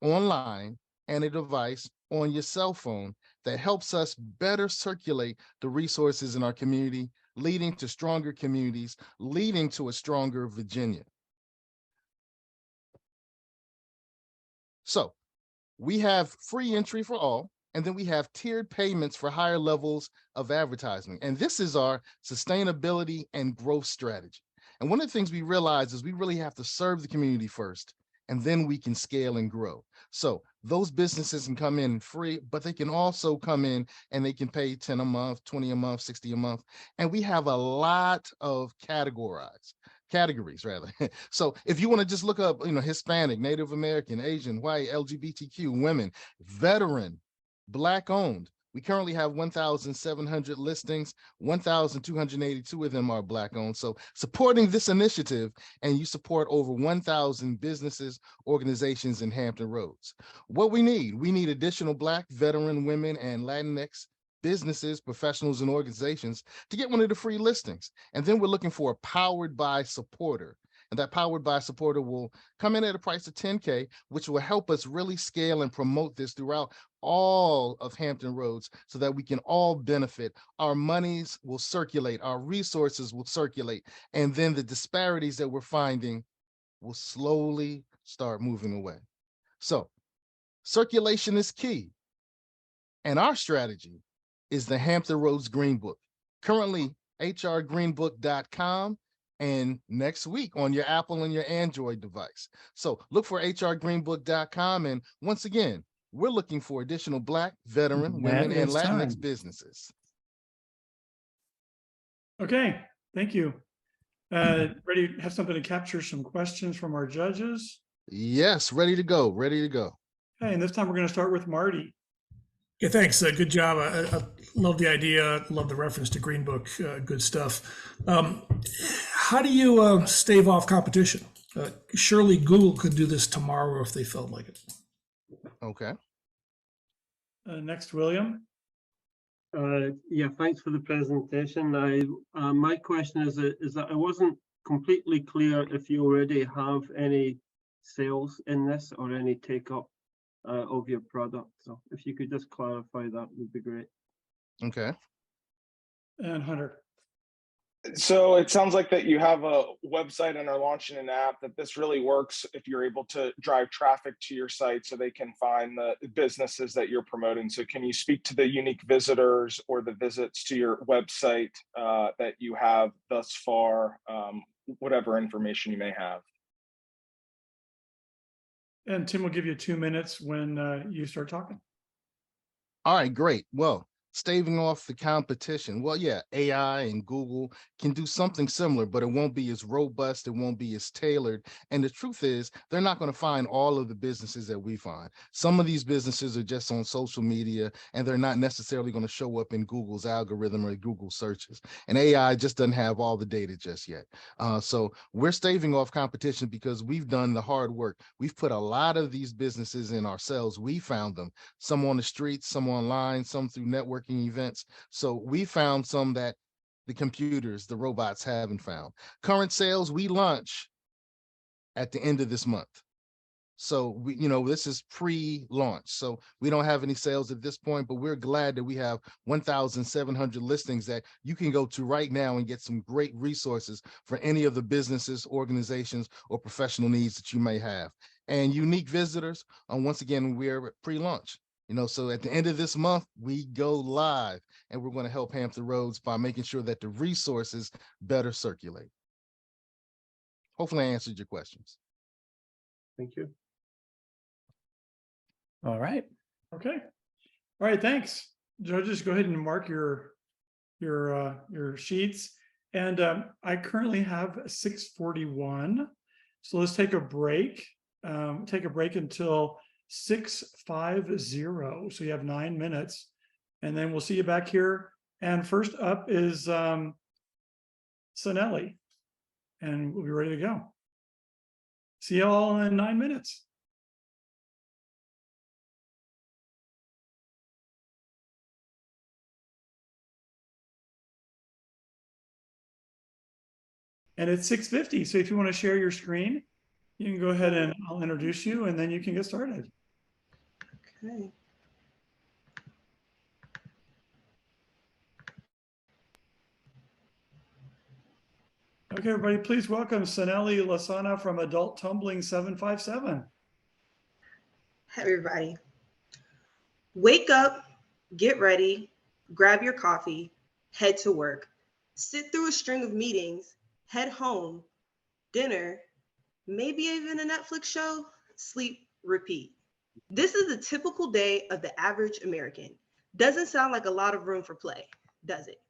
S10: online and a device on your cell phone that helps us better circulate the resources in our community, leading to stronger communities, leading to a stronger Virginia. So we have free entry for all. And then we have tiered payments for higher levels of advertising. And this is our sustainability and growth strategy. And one of the things we realize is we really have to serve the community first, and then we can scale and grow. So those businesses can come in free, but they can also come in and they can pay 10 a month, 20 a month, 60 a month. And we have a lot of categories rather. So if you want to just look up, Hispanic, Native American, Asian, white, LGBTQ, women, veteran, Black owned, we currently have 1,700 listings, 1,282 of them are Black owned. So supporting this initiative, and you support over 1,000 businesses, organizations in Hampton Roads. What we need additional Black, veteran, women, and Latinx businesses, professionals, and organizations to get one of the free listings. And then we're looking for a powered by supporter. And that powered by supporter will come in at a price of $10K, which will help us really scale and promote this throughout all of Hampton Roads so that we can all benefit. Our monies will circulate, our resources will circulate, and then the disparities that we're finding will slowly start moving away. So circulation is key. And our strategy is the Hampton Roads Greenbook, currently hrgreenbook.com. And next week on your Apple and your Android device. So look for hrgreenbook.com. And once again, we're looking for additional Black, veteran, women, and Latinx businesses.
S1: Okay, thank you. Ready to have something to capture some questions from our judges?
S10: Yes, ready to go, ready to go.
S1: Okay, and this time we're going to start with Marty.
S5: Yeah, thanks. Good job. I love the idea. Love the reference to Greenbook. Good stuff. How do you stave off competition? Surely Google could do this tomorrow if they felt like it.
S10: Okay.
S1: Next, William.
S6: Yeah, thanks for the presentation. My question is that I wasn't completely clear if you already have any sales in this or any take up of your product. So if you could just clarify, that would be great.
S10: Okay.
S1: And Hunter.
S4: So it sounds like that you have a website and are launching an app that this really works if you're able to drive traffic to your site so they can find the businesses that you're promoting. So can you speak to the unique visitors or the visits to your website that you have thus far, whatever information you may have?
S1: And Tim will give you 2 minutes when you start talking.
S10: All right, great. Well, staving off the competition. Well, yeah, AI and Google can do something similar, but it won't be as robust. It won't be as tailored. And the truth is, they're not going to find all of the businesses that we find. Some of these businesses are just on social media, and they're not necessarily going to show up in Google's algorithm or Google searches. And AI just doesn't have all the data just yet. So we're staving off competition because we've done the hard work. We've put a lot of these businesses in ourselves. We found them, some on the streets, some online, some through networking events. So we found some that the computers, the robots haven't found. Current sales, we launch at the end of this month. So we, this is pre-launch. So we don't have any sales at this point, but we're glad that we have 1,700 listings that you can go to right now and get some great resources for any of the businesses, organizations, or professional needs that you may have. And unique visitors, once again, we're pre-launch. So at the end of this month, we go live, and we're going to help Hampton Roads by making sure that the resources better circulate. Hopefully I answered your questions.
S6: Thank you.
S2: All right.
S1: Okay. All right, thanks. Judges, go ahead and mark your sheets. And I currently have 6:41. So let's take a break. Take a break until 6:50. So you have 9 minutes. And then we'll see you back here. And first up is Sanele. And we'll be ready to go. See you all in 9 minutes. And it's 6:50. So if you want to share your screen, you can go ahead and I'll introduce you and then you can get started.
S11: Okay.
S1: Okay, everybody, please welcome Sanele Lasana from Adult Tumbling 757.
S11: Hey, everybody. Wake up, get ready, grab your coffee, head to work, sit through a string of meetings, head home, dinner, maybe even a Netflix show, sleep, repeat. This is a typical day of the average American. Doesn't sound like a lot of room for play, does it?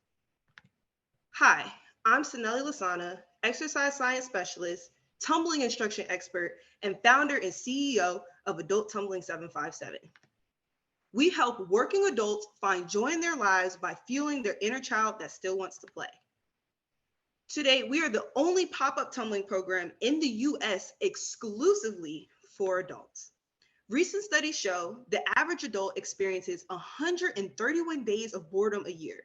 S11: Hi, I'm Sanele Lasana, exercise science specialist, tumbling instruction expert, and founder and CEO of Adult Tumbling 757. We help working adults find joy in their lives by fueling their inner child that still wants to play. Today, we are the only pop-up tumbling program in the US exclusively for adults. Recent studies show the average adult experiences 131 days of boredom a year.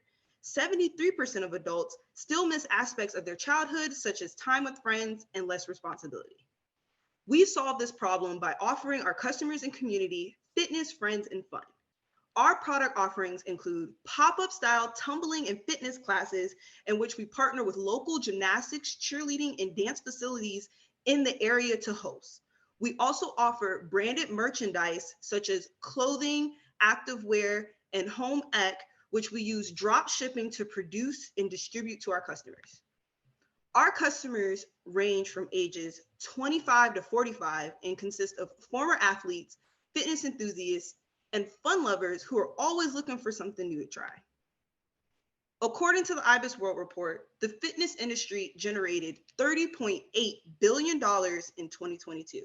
S11: 73% of adults still miss aspects of their childhood, such as time with friends and less responsibility. We solve this problem by offering our customers and community fitness, friends, and fun. Our product offerings include pop-up style tumbling and fitness classes in which we partner with local gymnastics, cheerleading, and dance facilities in the area to host. We also offer branded merchandise such as clothing, activewear, and home ec, which we use drop shipping to produce and distribute to our customers. Our customers range from ages 25 to 45 and consist of former athletes, fitness enthusiasts, and fun lovers who are always looking for something new to try. According to the IBIS World Report, the fitness industry generated $30.8 billion in 2022.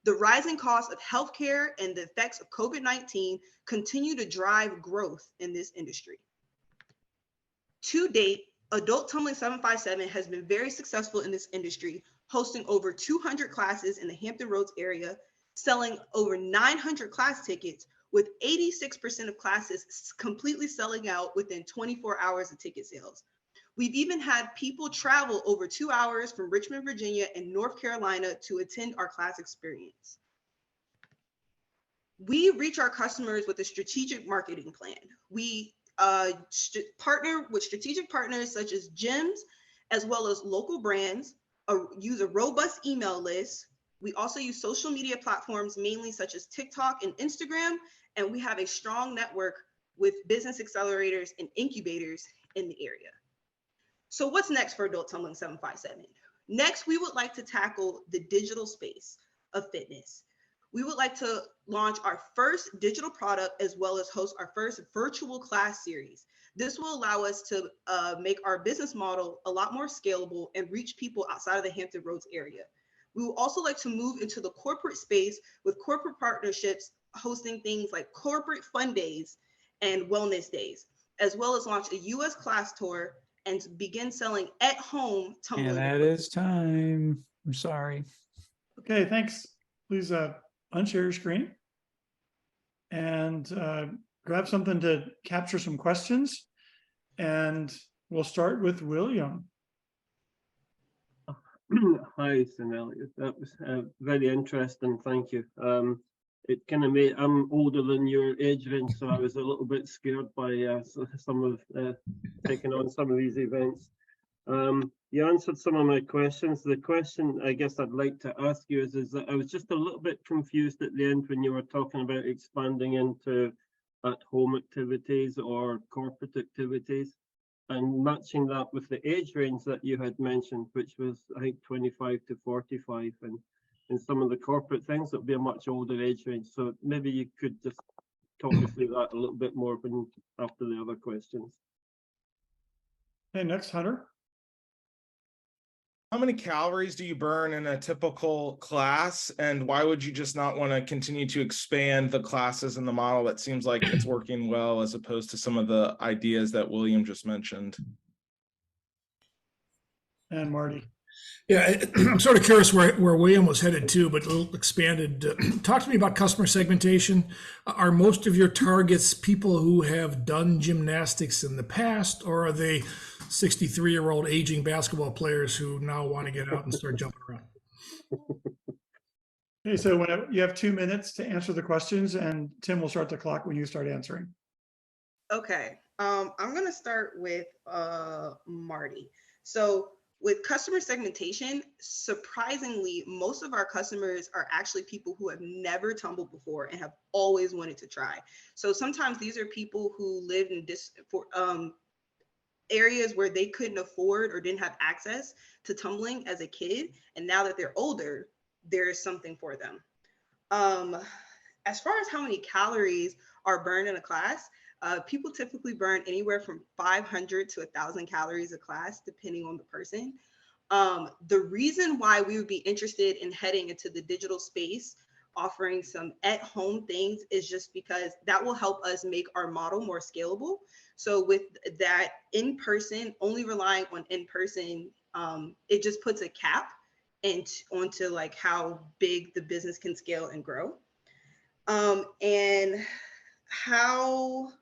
S11: The rising cost of healthcare and the effects of COVID-19 continue to drive growth in this industry. To date, Adult Tumbling 757 has been very successful in this industry, hosting over 200 classes in the Hampton Roads area, selling over 900 class tickets, with 86% of classes completely selling out within 24 hours of ticket sales. We've even had people travel over 2 hours from Richmond, Virginia and North Carolina to attend our class experience. We reach our customers with a strategic marketing plan. We partner with strategic partners such as gyms, as well as local brands, use a robust email list. We also use social media platforms, mainly such as TikTok and Instagram, and we have a strong network with business accelerators and incubators in the area. So what's next for Adult Tumbling 757? Next, we would like to tackle the digital space of fitness. We would like to launch our first digital product as well as host our first virtual class series. This will allow us to make our business model a lot more scalable and reach people outside of the Hampton Roads area. We would also like to move into the corporate space with corporate partnerships, hosting things like corporate fun days and wellness days, as well as launch a US class tour and begin selling at home tumbling.
S2: And that is time. I'm sorry.
S1: Okay, thanks. Please unshare your screen and grab something to capture some questions. And we'll start with William.
S6: Hi, Sanele. That was very interesting. Thank you. It kind of made, I'm older than your age range, so I was a little bit scared by some of taking on some of these events. You answered some of my questions. The question I guess I'd like to ask you is that I was just a little bit confused at the end when you were talking about expanding into at-home activities or corporate activities, and matching that with the age range that you had mentioned, which was, I think, 25 to 45, and in some of the corporate things, that would be a much older age range. So maybe you could just talk us through that a little bit more after the other questions.
S1: Okay, next, Hunter.
S4: How many calories do you burn in a typical class, and why would you just not want to continue to expand the classes in the model that seems like it's working well, as opposed to some of the ideas that William just mentioned?
S1: And Marty.
S5: Yeah, I'm sort of curious where William was headed to, but a little expanded. Talk to me about customer segmentation. Are most of your targets people who have done gymnastics in the past, or are they 63-year-old aging basketball players who now want to get out and start jumping around?
S1: Okay, so when you have 2 minutes to answer the questions, and Tim will start the clock when you start answering.
S11: Okay, I'm gonna start with Marty. So with customer segmentation, surprisingly, most of our customers are actually people who have never tumbled before and have always wanted to try. So sometimes these are people who live in areas where they couldn't afford or didn't have access to tumbling as a kid, and now that they're older, there is something for them. As far as how many calories are burned in a class, people typically burn anywhere from 500 to 1,000 calories a class, depending on the person. The reason why we would be interested in heading into the digital space, offering some at-home things, is just because that will help us make our model more scalable. So with that in-person, only relying on in-person, it just puts a cap onto like how big the business can scale and grow. And how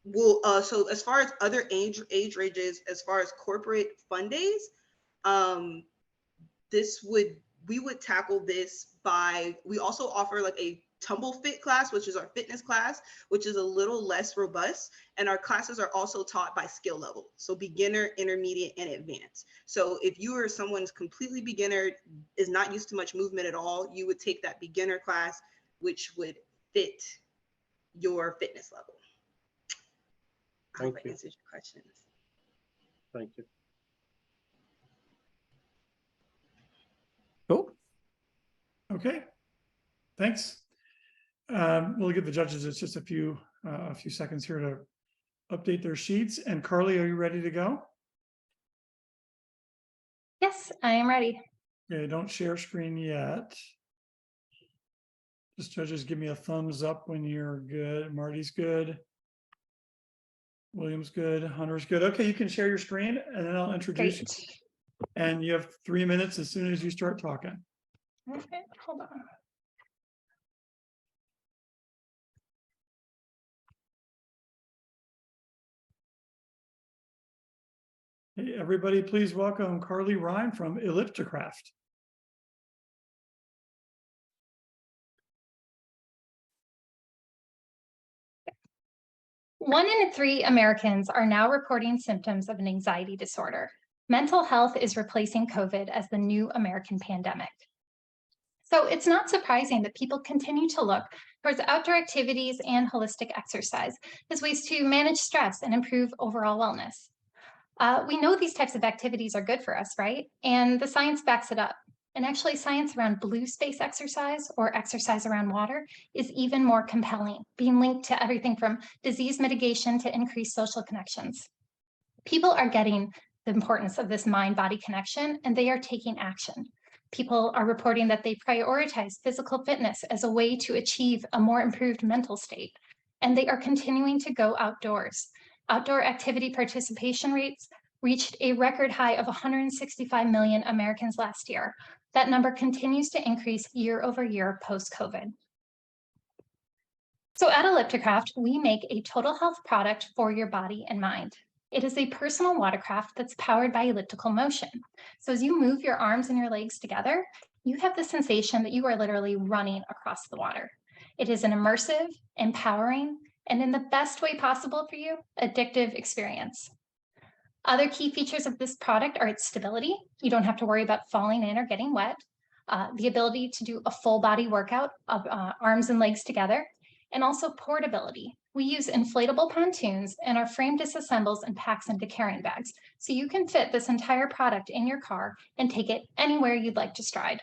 S11: will so as far as other age ranges, as far as corporate fun days, we would tackle this by, we also offer like a tumble fit class, which is our fitness class, which is a little less robust, and our classes are also taught by skill level, so beginner, intermediate, and advanced. So if you are someone's completely beginner, is not used to much movement at all, you would take that beginner class, which would fit your fitness level. I hope I answered your questions.
S6: Thank you.
S2: Cool.
S1: Okay, thanks. We'll give the judges just a few seconds here to update their sheets. And Carly, are you ready to go?
S12: Yes, I am ready.
S1: Okay, don't share screen yet. Just judges, give me a thumbs up when you're good. Marty's good. William's good. Hunter's good. Okay, you can share your screen, and then I'll introduce you. And you have 3 minutes as soon as you start talking.
S12: Okay, hold on.
S1: Hey, everybody, please welcome Carly Rhyne from Ellipticraft.
S12: One in 3 Americans are now reporting symptoms of an anxiety disorder. Mental health is replacing COVID as the new American pandemic. So it's not surprising that people continue to look towards outdoor activities and holistic exercise as ways to manage stress and improve overall wellness. We know these types of activities are good for us, right? And the science backs it up. And actually, science around blue space exercise or exercise around water is even more compelling, being linked to everything from disease mitigation to increased social connections. People are getting the importance of this mind-body connection, and they are taking action. People are reporting that they prioritize physical fitness as a way to achieve a more improved mental state, and they are continuing to go outdoors. Outdoor activity participation rates reached a record high of 165 million Americans last year. That number continues to increase year over year post-COVID. So at Ellipticraft, we make a total health product for your body and mind. It is a personal watercraft that's powered by elliptical motion. So as you move your arms and your legs together, you have the sensation that you are literally running across the water. It is an immersive, empowering, and in the best way possible for you, addictive experience. Other key features of this product are its stability. You don't have to worry about falling in or getting wet. The ability to do a full body workout of arms and legs together, and also portability. We use inflatable pontoons and our frame disassembles and packs into carrying bags. So you can fit this entire product in your car and take it anywhere you'd like to stride.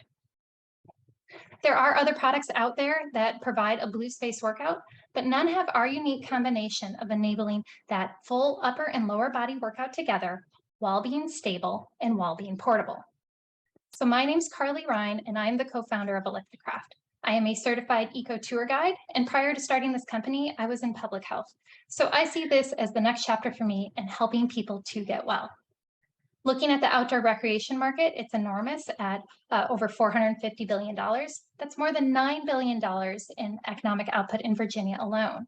S12: There are other products out there that provide a blue space workout, but none have our unique combination of enabling that full upper and lower body workout together while being stable and while being portable. So my name's Rhyne, and I'm the co-founder of Ellipticraft. I am a certified eco tour guide, and prior to starting this company, I was in public health. So I see this as the next chapter for me in helping people to get well. Looking at the outdoor recreation market, it's enormous at over $450 billion. That's more than $9 billion in economic output in Virginia alone.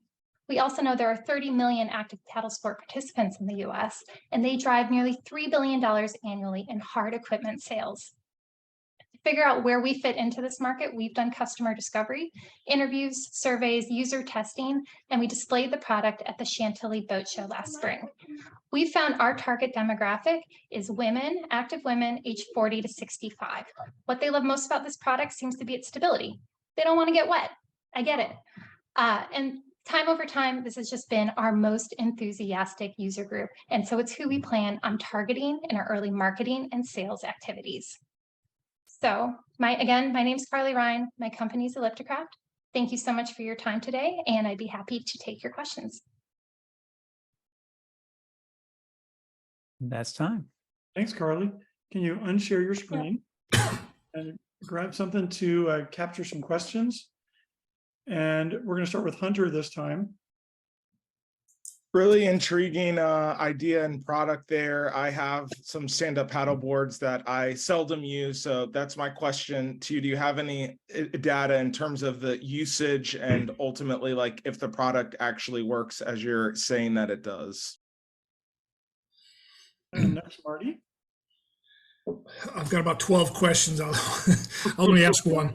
S12: We also know there are 30 million active paddle sport participants in the US, and they drive nearly $3 billion annually in hard equipment sales. Figure out where we fit into this market, we've done customer discovery, interviews, surveys, user testing, and we displayed the product at the Chantilly Boat Show last spring. We found our target demographic is women, active women, aged 40 to 65. What they love most about this product seems to be its stability. They don't want to get wet. I get it. And time over time, this has just been our most enthusiastic user group. And so it's who we plan on targeting in our early marketing and sales activities. So my name's Rhyne. My company's Ellipticraft. Thank you so much for your time today, and I'd be happy to take your questions.
S2: That's time.
S1: Thanks, Carly. Can you unshare your screen and grab something to capture some questions? And we're going to start with Hunter this time.
S4: Really intriguing idea and product there. I have some stand-up paddle boards that I seldom use, so that's my question to you. Do you have any data in terms of the usage and ultimately, like, if the product actually works as you're saying that it does?
S1: And next, Marty.
S5: I've got about 12 questions. I'll only ask one.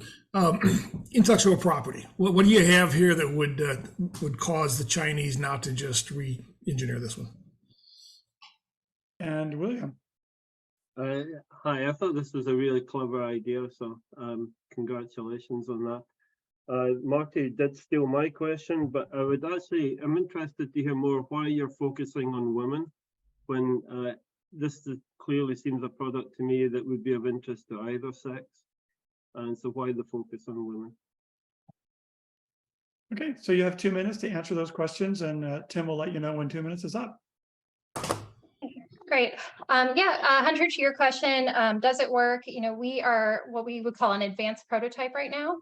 S5: Intellectual property. What do you have here that would cause the Chinese not to just re-engineer this one?
S1: And William.
S6: Hi, I thought this was a really clever idea, so congratulations on that. Marty did steal my question, but I'm interested to hear more why you're focusing on women when this clearly seems a product to me that would be of interest to either sex. And so why the focus on women?
S1: Okay, so you have 2 minutes to answer those questions, and Tim will let you know when 2 minutes is up.
S12: Great. Hunter, to your question, does it work? We are what we would call an advanced prototype right now.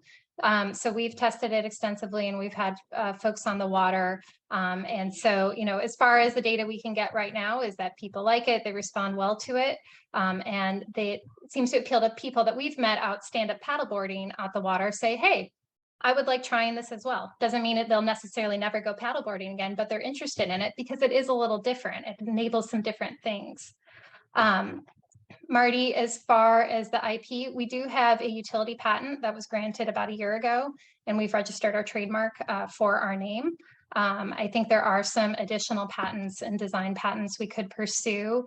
S12: So we've tested it extensively, and we've had folks on the water. And so, as far as the data we can get right now is that people like it, they respond well to it. And it seems to appeal to people that we've met out stand-up paddleboarding out the water, say, hey, I would like trying this as well. Doesn't mean that they'll necessarily never go paddleboarding again, but they're interested in it because it is a little different. It enables some different things. Marty, as far as the IP, we do have a utility patent that was granted about a year ago, and we've registered our trademark for our name. I think there are some additional patents and design patents we could pursue,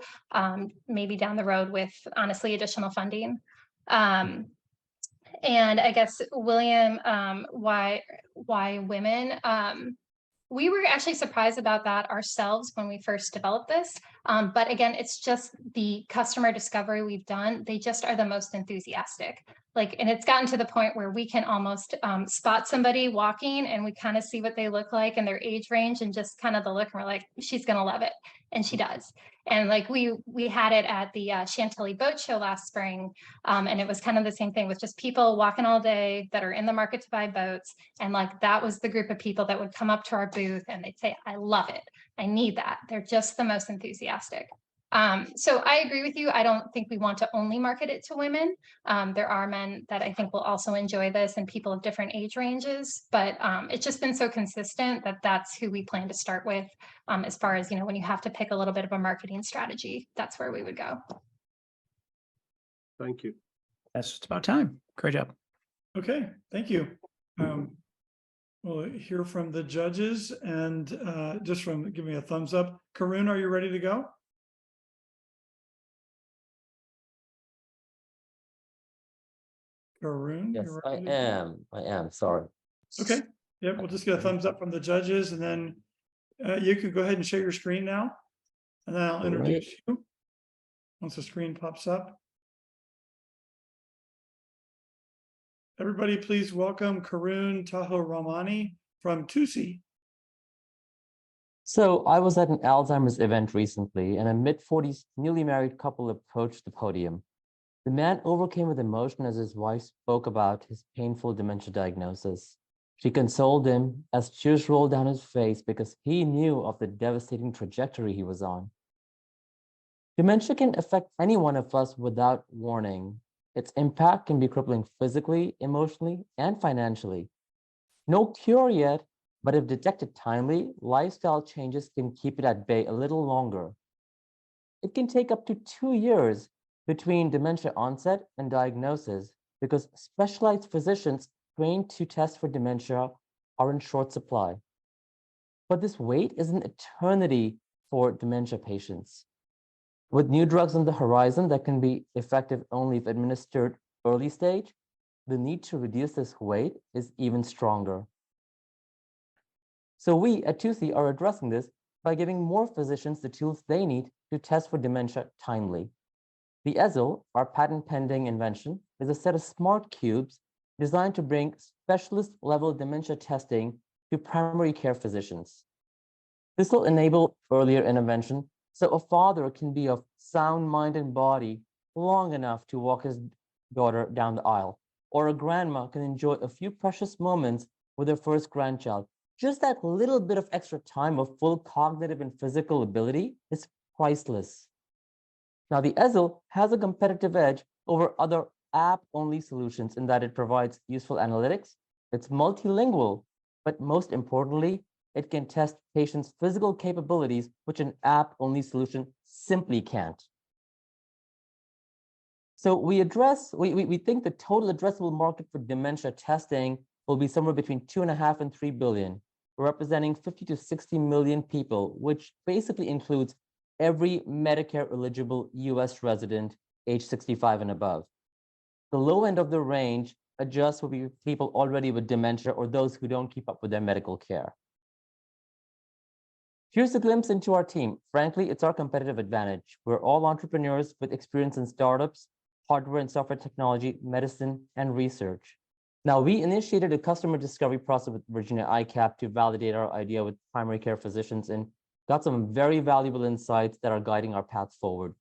S12: maybe down the road with, honestly, additional funding. And I guess, William, why women? We were actually surprised about that ourselves when we first developed this. But again, it's just the customer discovery we've done. They just are the most enthusiastic. And it's gotten to the point where we can almost spot somebody walking and we kind of see what they look like and their age range and just kind of the look, and we're like, she's going to love it. And she does. And we had it at the Chantilly Boat Show last spring. And it was kind of the same thing with just people walking all day that are in the market to buy boats. And that was the group of people that would come up to our booth and they'd say, I love it. I need that. They're just the most enthusiastic. So I agree with you. I don't think we want to only market it to women. There are men that I think will also enjoy this and people of different age ranges, but it's just been so consistent that that's who we plan to start with. As far as, when you have to pick a little bit of a marketing strategy, that's where we would go.
S6: Thank you.
S2: That's just about time. Great job.
S1: Okay, thank you. We'll hear from the judges and give me a thumbs up. Karun, are you ready to go? Karun?
S13: Yes,
S1: you're
S13: I
S1: ready to go?
S13: am. Sorry.
S1: Okay, yeah, we'll just get a thumbs up from the judges and then you could go ahead and share your screen now. And then I'll introduce you once the screen pops up. Everybody, please welcome Karun Tahilramani from Tusi.
S13: So I was at an Alzheimer's event recently, and a mid-40s newly married couple approached the podium. The man overcame with emotion as his wife spoke about his painful dementia diagnosis. She consoled him as tears rolled down his face because he knew of the devastating trajectory he was on. Dementia can affect any one of us without warning. Its impact can be crippling physically, emotionally, and financially. No cure yet, but if detected timely, lifestyle changes can keep it at bay a little longer. It can take up to 2 years between dementia onset and diagnosis because specialized physicians trained to test for dementia are in short supply. But this wait is an eternity for dementia patients. With new drugs on the horizon that can be effective only if administered early stage, the need to reduce this wait is even stronger. So we at Tusi are addressing this by giving more physicians the tools they need to test for dementia timely. The EZIL, our patent-pending invention, is a set of smart cubes designed to bring specialist-level dementia testing to primary care physicians. This will enable earlier intervention so a father can be of sound mind and body long enough to walk his daughter down the aisle, or a grandma can enjoy a few precious moments with her first grandchild. Just that little bit of extra time of full cognitive and physical ability is priceless. Now, the EZIL has a competitive edge over other app-only solutions in that it provides useful analytics, it's multilingual, but most importantly, it can test patients' physical capabilities, which an app-only solution simply can't. So we think the total addressable market for dementia testing will be somewhere between 2.5 and 3 billion, representing 50 to 60 million people, which basically includes every Medicare eligible US resident age 65 and above. The low end of the range adjusts for people already with dementia or those who don't keep up with their medical care. Here's a glimpse into our team. Frankly, it's our competitive advantage. We're all entrepreneurs with experience in startups, hardware and software technology, medicine, and research. Now, we initiated a customer discovery process with Virginia ICAP to validate our idea with primary care physicians and got some very valuable insights that are guiding our path forward.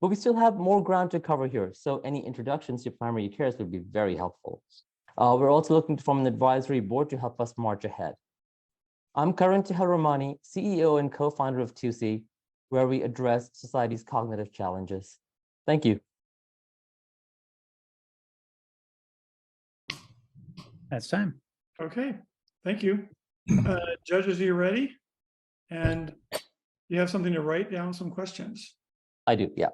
S13: But we still have more ground to cover here, so any introductions to primary cares would be very helpful. We're also looking to form an advisory board to help us march ahead. I'm Karun Tahilramani, CEO and co-founder of Tusi, where we address society's cognitive challenges. Thank you.
S2: That's time.
S1: Okay, thank you. Judges, are you ready? And you have something to write down some questions.
S13: I do, yeah.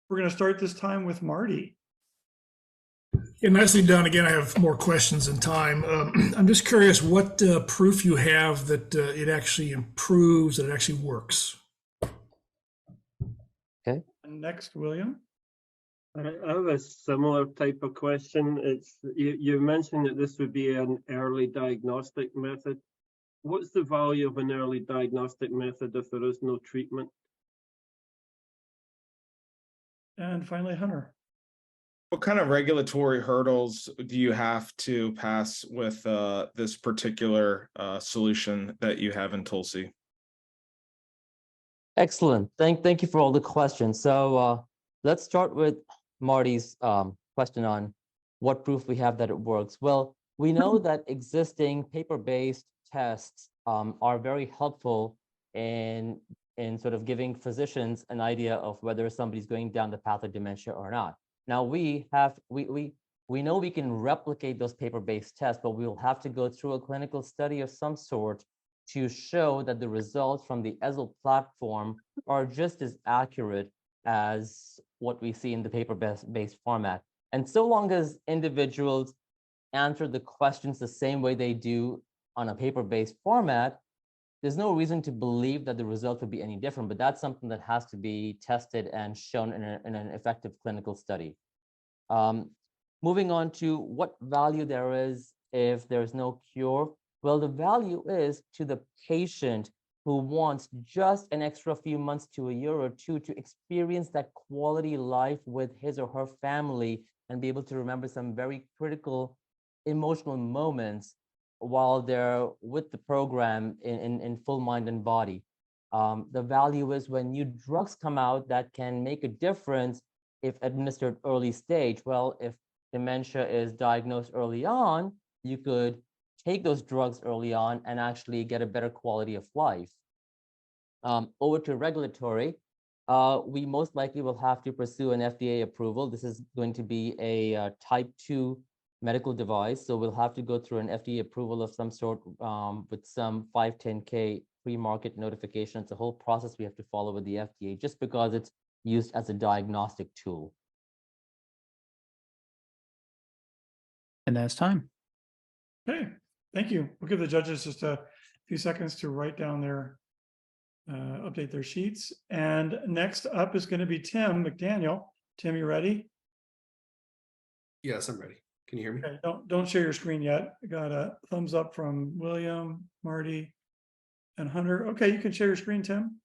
S1: We're going to start this time with Marty.
S5: Yeah, nicely done. Again, I have more questions in time. I'm just curious what proof you have that it actually improves, that it actually works.
S13: Okay.
S1: And next, William.
S6: I have a similar type of question. It's you mentioned that this would be an early diagnostic method. What's the value of an early diagnostic method if there is no treatment?
S1: And finally, Hunter.
S4: What kind of regulatory hurdles do you have to pass with this particular solution that you have in Tulsi?
S13: Excellent. Thank you for all the questions. So let's start with Marty's question on what proof we have that it works. Well, we know that existing paper-based tests are very helpful in in sort of giving physicians an idea of whether somebody's going down the path of dementia or not. Now we know we can replicate those paper-based tests, but we will have to go through a clinical study of some sort to show that the results from the ESL platform are just as accurate as what we see in the paper-based format. And so long as individuals answer the questions the same way they do on a paper-based format, there's no reason to believe that the results would be any different, but that's something that has to be tested and shown in an effective clinical study. Moving on to what value there is if there's no cure. Well, the value is to the patient who wants just an extra few months to a year or two to experience that quality life with his or her family and be able to remember some very critical emotional moments while they're with the program in full mind and body. The value is when new drugs come out that can make a difference if administered early stage. Well, if dementia is diagnosed early on, you could take those drugs early on and actually get a better quality of life. Over to regulatory, we most likely will have to pursue an FDA approval. This is going to be a type 2 medical device, so we'll have to go through an FDA approval of some sort with some 510K pre-market notification. It's a whole process we have to follow with the FDA just because it's used as a diagnostic tool.
S2: And that's time.
S1: Okay, thank you. We'll give the judges just a few seconds to write down their, update their sheets. And next up is going to be Tim McDaniel. Tim, you ready?
S14: Yes, I'm ready. Can you hear me?
S1: Okay, don't share your screen yet. I got a thumbs up from William, Marty, and Hunter. Okay, you can share your screen, Tim.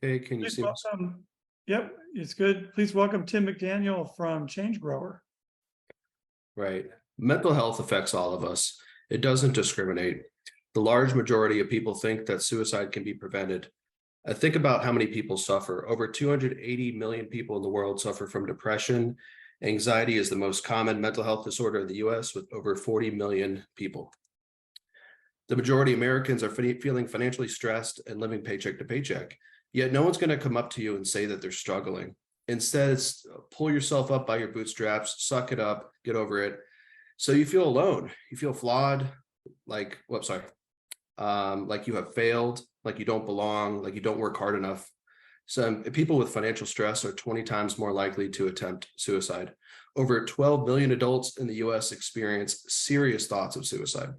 S14: Hey, can you
S1: Please
S14: see me?
S1: welcome. Yep, it's good. Please welcome Tim McDaniel from ChangeGrower.
S14: Right. Mental health affects all of us. It doesn't discriminate. The large majority of people think that suicide can be prevented. I think about how many people suffer. Over 280 million people in the world suffer from depression. Anxiety is the most common mental health disorder in the US, with over 40 million people. The majority of Americans are feeling financially stressed and living paycheck to paycheck. Yet no one's going to come up to you and say that they're struggling. Instead, it's pull yourself up by your bootstraps, suck it up, get over it. So you feel alone, you feel flawed, like you have failed, like you don't belong, like you don't work hard enough. So people with financial stress are 20 times more likely to attempt suicide. Over 12 million adults in the US experience serious thoughts of suicide.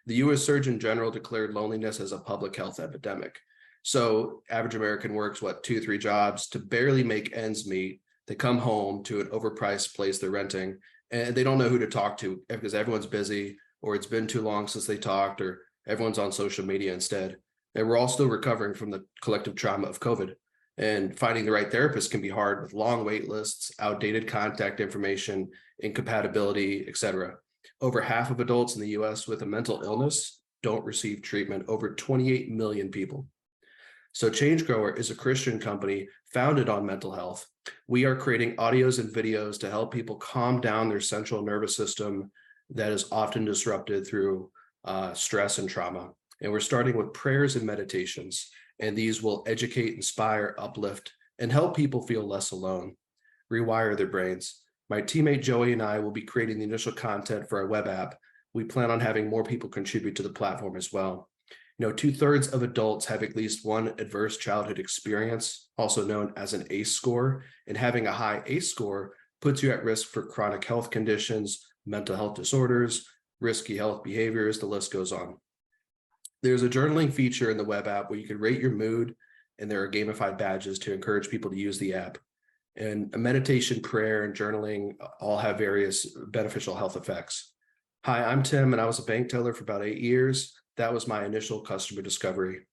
S14: The US Surgeon General declared loneliness as a public health epidemic. So average American works, 2-3 jobs to barely make ends meet. They come home to an overpriced place they're renting, and they don't know who to talk to because everyone's busy, or it's been too long since they talked, or everyone's on social media instead. And we're all still recovering from the collective trauma of COVID. And finding the right therapist can be hard with long wait lists, outdated contact information, incompatibility, etc. Over half of adults in the US with a mental illness don't receive treatment, over 28 million people. So ChangeGrower is a Christian company founded on mental health. We are creating audios and videos to help people calm down their central nervous system that is often disrupted through stress and trauma. And we're starting with prayers and meditations, and these will educate, inspire, uplift, and help people feel less alone, rewire their brains. My teammate Joey and I will be creating the initial content for our web app. We plan on having more people contribute to the platform as well. 2/3 of adults have at least one adverse childhood experience, also known as an ACE score, and having a high ACE score puts you at risk for chronic health conditions, mental health disorders, risky health behaviors, the list goes on. There's a journaling feature in the web app where you can rate your mood, and there are gamified badges to encourage people to use the app. And a meditation, prayer, and journaling all have various beneficial health effects. Hi, I'm Tim, and I was a bank teller for about 8 years. That was my initial customer discovery.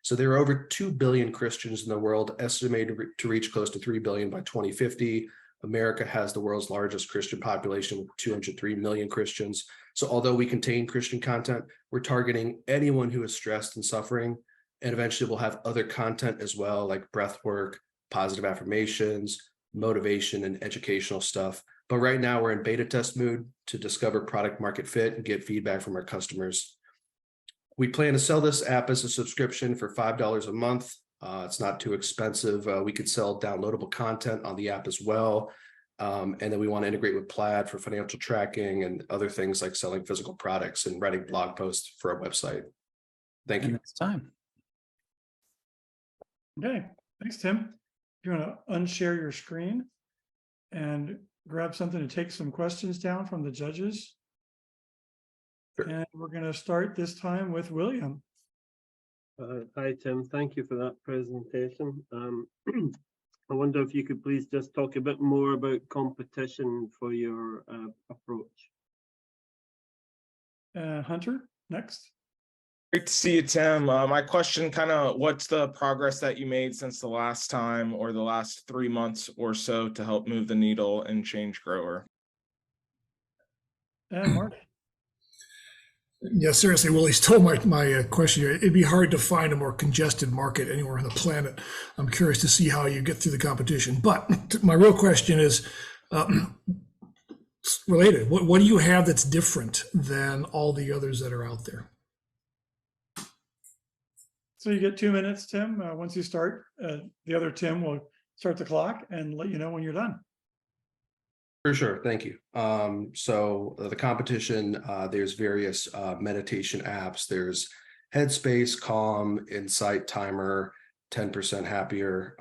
S14: So there are over 2 billion Christians in the world, estimated to reach close to 3 billion by 2050. America has the world's largest Christian population with 203 million Christians. So although we contain Christian content, we're targeting anyone who is stressed and suffering. And eventually we'll have other content as well, like breath work, positive affirmations, motivation, and educational stuff. But right now we're in beta test mood to discover product market fit and get feedback from our customers. We plan to sell this app as a subscription for $5 a month. It's not too expensive. We could sell downloadable content on the app as well. And then we want to integrate with Plaid for financial tracking and other things like selling physical products and writing blog posts for our website. Thank you.
S2: It's time.
S1: Okay, thanks, Tim. You want to unshare your screen and grab something to take some questions down from the judges.
S14: Sure.
S1: And we're going to start this time with William.
S6: Hi, Tim. Thank you for that presentation. I wonder if you could please just talk a bit more about competition for your approach.
S1: Hunter, next.
S4: Great to see you, Tim. My question kind of, what's the progress that you made since the last time or the last 3 months or so to help move the needle in ChangeGrower?
S1: Mark.
S5: Yeah, seriously, Willie stole my question here. It'd be hard to find a more congested market anywhere on the planet. I'm curious to see how you get through the competition. But my real question is related. What do you have that's different than all the others that are out there?
S1: So you get 2 minutes, Tim. Once you start, the other Tim will start the clock and let you know when you're done.
S14: For sure, thank you. So the competition, there's various meditation apps. There's Headspace, Calm, Insight Timer, 10% Happier,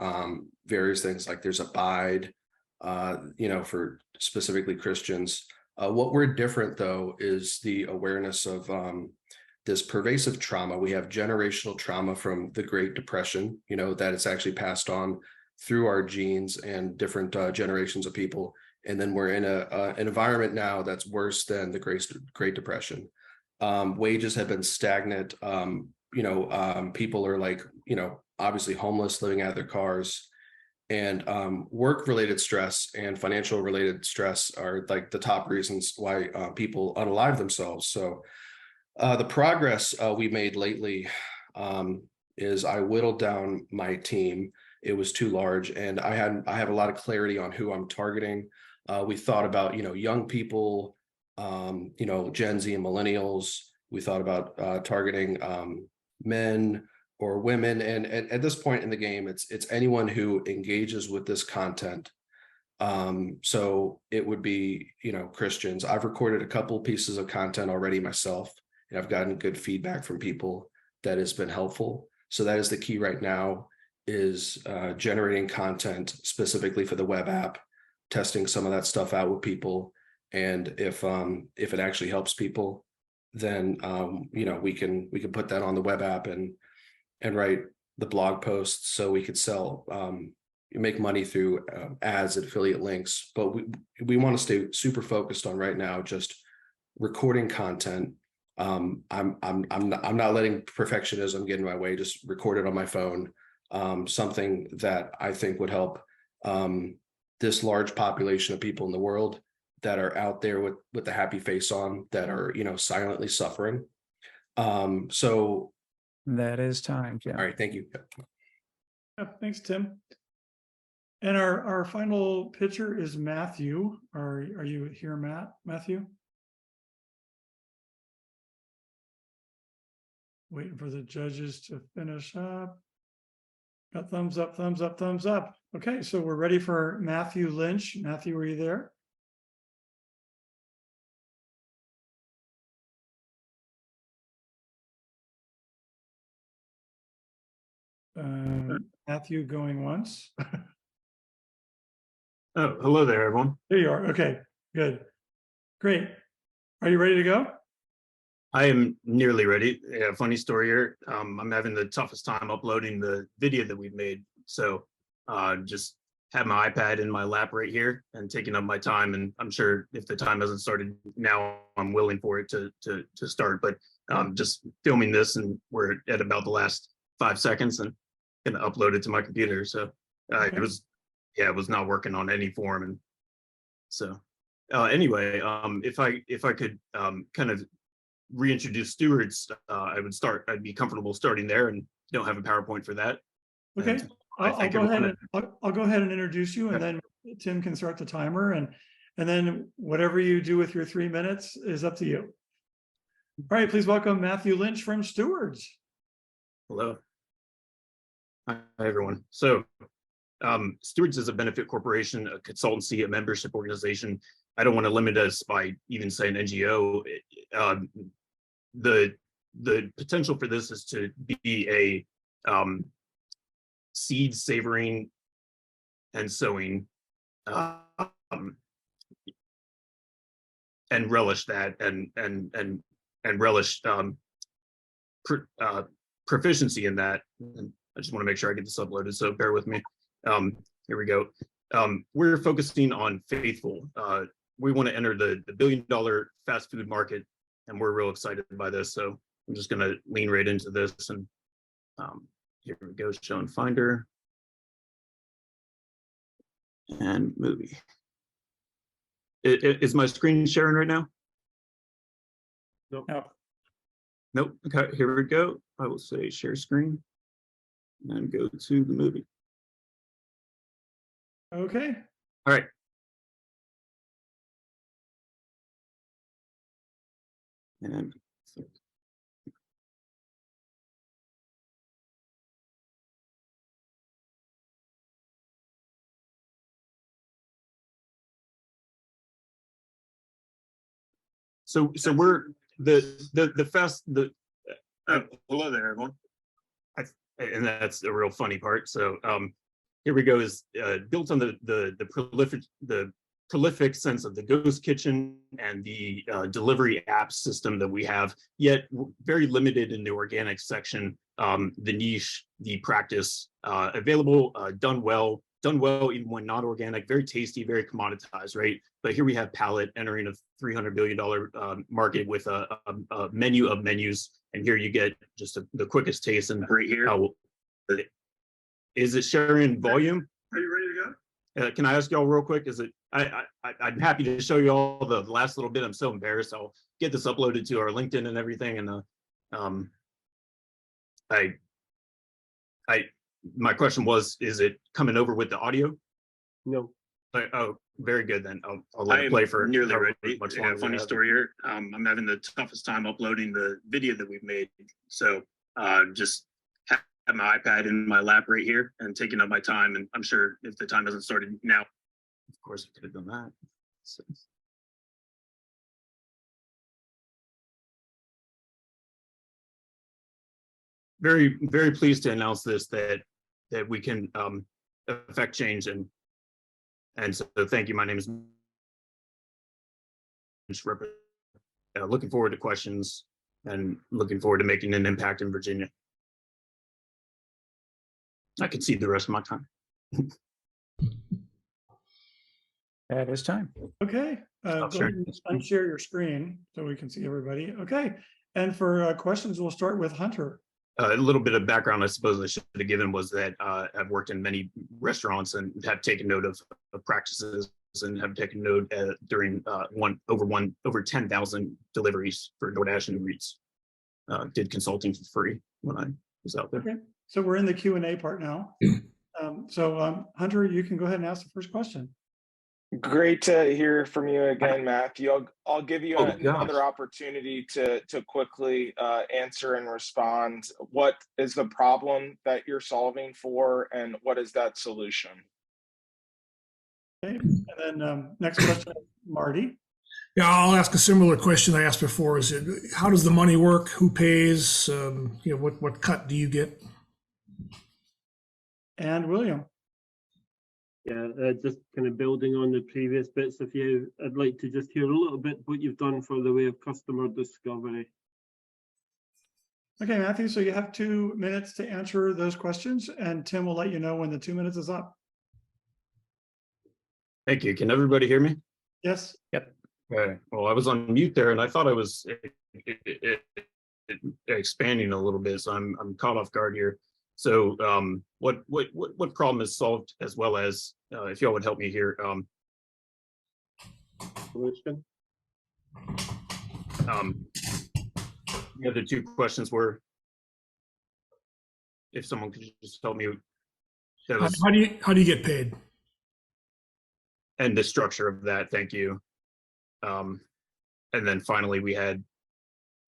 S14: various things like there's Abide, for specifically Christians. What we're different though is the awareness of this pervasive trauma. We have generational trauma from the Great Depression, that it's actually passed on through our genes and different generations of people. And then we're in an environment now that's worse than the Great Depression. Wages have been stagnant. People are obviously homeless, living out of their cars. And work-related stress and financial-related stress are like the top reasons why people unalive themselves. So the progress we made lately is I whittled down my team. It was too large, and I have a lot of clarity on who I'm targeting. We thought about, young people, Gen Z and millennials. We thought about targeting men or women. And at this point in the game, it's anyone who engages with this content. So it would be, Christians. I've recorded a couple pieces of content already myself, and I've gotten good feedback from people that has been helpful. So that is the key right now, is generating content specifically for the web app, testing some of that stuff out with people. And if it actually helps people, then we can put that on the web app and write the blog posts so we could sell, make money through ads and affiliate links. But we want to stay super focused on right now just recording content. I'm not letting perfectionism get in my way. Just record it on my phone. Something that I think would help this large population of people in the world that are out there with the happy face on, that are, silently suffering. So
S2: that is time, Jim.
S14: All right, thank you.
S1: Yeah, thanks, Tim. And our final pitcher is Matthew. Are you here, Matthew? Waiting for the judges to finish up. Got thumbs up, thumbs up, thumbs up. Okay, so we're ready for Matthew Lynch. Matthew, are you there? Matthew going once.
S15: Oh, hello there, everyone.
S1: There you are. Okay, good. Great. Are you ready to go?
S15: I am nearly ready. Yeah, funny story here. I'm having the toughest time uploading the video that we've made. So just have my iPad in my lap right here and taking up my time. And I'm sure if the time hasn't started now, I'm willing for it to start. But just filming this, and we're at about the last 5 seconds and gonna upload it to my computer. So it was not working on any form. And so anyway, if I could kind of reintroduce Stewards, I'd be comfortable starting there, and don't have a PowerPoint for that.
S1: Okay, I'll go ahead and introduce you, and then Tim can start the timer, and then whatever you do with your 3 minutes is up to you. All right, please welcome Matthew Lynch from Stewards.
S15: Hello. Hi, everyone. So Stewards is a benefit corporation, a consultancy, a membership organization. I don't want to limit us by even saying NGO. The potential for this is to be a seed savoring and sowing and relish that and relish proficiency in that. And I just want to make sure I get this uploaded, so bear with me. Here we go. We're focusing on faithful. We want to enter the billion-dollar fast food market, and we're real excited by this. So I'm just going to lean right into this. And here we go, show and finder and movie. Is my screen sharing right now?
S6: Nope.
S2: No.
S15: Nope. Okay, here we go. I will say share screen and go to the movie.
S1: Okay.
S15: All right. And so we're the fast hello there, everyone. And that's a real funny part. So here we go, is built on the prolific sense of the ghost kitchen and the delivery app system that we have, yet very limited in the organic section, the niche, the practice, available, done well even when not organic, very tasty, very commoditized, right? But here we have Palette entering a $300 billion market with a menu of menus, and here you get just the quickest taste. And right here, is it sharing volume? Are you ready to go? Can I ask y'all real quick? Is it? I'm happy to show you all the last little bit. I'm so embarrassed. I'll get this uploaded to our LinkedIn and everything. And my question was, is it coming over with the audio?
S6: No.
S15: Oh, very good then. I'll let it play for
S16: nearly ready.
S15: Much
S16: Yeah, funny story here. I'm having the toughest time uploading the video that we've made. So just have my iPad in my lap right here and taking up my time. And I'm sure if the time hasn't started now,
S15: of course I could have done that. So. Very, very pleased to announce this, that we can affect change, and so thank you. My name is looking forward to questions and looking forward to making an impact in Virginia. I can see the rest of my time.
S2: That is time.
S1: Okay. Go ahead and unshare your screen so we can see everybody. Okay. And for questions, we'll start with Hunter.
S15: A little bit of background I suppose I should have given was that I've worked in many restaurants and have taken note of practices, and have taken note during over 10,000 deliveries for DoorDash and Uber Eats. Did consulting for free when I was out there.
S1: Okay. So we're in the Q&A part now. Hunter, you can go ahead and ask the first question.
S4: Great to hear from you again, Matthew. I'll give you another opportunity to quickly answer and respond. What is the problem that you're solving for, and what is that solution?
S1: Okay, and then next question, Marty.
S5: Yeah, I'll ask a similar question I asked before. Is it, how does the money work? Who pays? What cut do you get?
S1: And William.
S6: Yeah, just kind of building on the previous bits, I'd like to just hear a little bit what you've done for the way of customer discovery.
S1: Okay, Matthew, so you have 2 minutes to answer those questions, and Tim will let you know when the 2 minutes is up.
S15: Thank you. Can everybody hear me?
S1: Yes.
S2: Yep.
S15: Okay. Well, I was on mute there, and I thought I was expanding a little bit, so I'm caught off guard here. So what problem is solved, as well as if y'all would help me here.
S6: Solution.
S15: The other 2 questions were, if someone could just help me.
S5: How do you get paid?
S15: And the structure of that, thank you. And then finally we had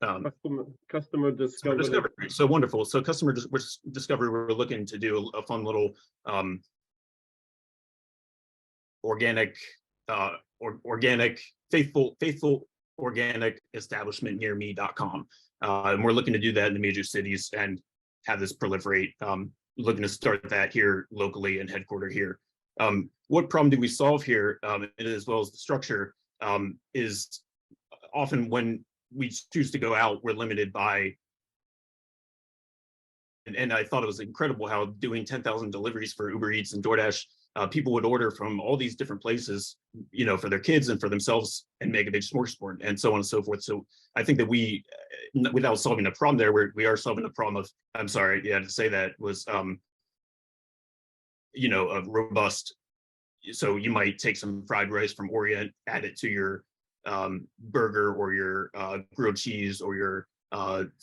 S6: Customer discovery.
S15: So wonderful. So discovery, we're looking to do a fun little organic, faithful organic establishment near me.com. And we're looking to do that in the major cities and have this proliferate. Looking to start that here locally and headquarter here. What problem do we solve here, as well as the structure, is often when we choose to go out, we're limited by, and I thought it was incredible how doing 10,000 deliveries for Uber Eats and DoorDash, people would order from all these different places, you know, for their kids and for themselves and make a big smorgasbord and so on and so forth. So I think that we, without solving a problem there, we are solving a problem of, I'm sorry, yeah, to say that was, you know, a robust, so you might take some fried rice from Orient, add it to your burger or your grilled cheese or your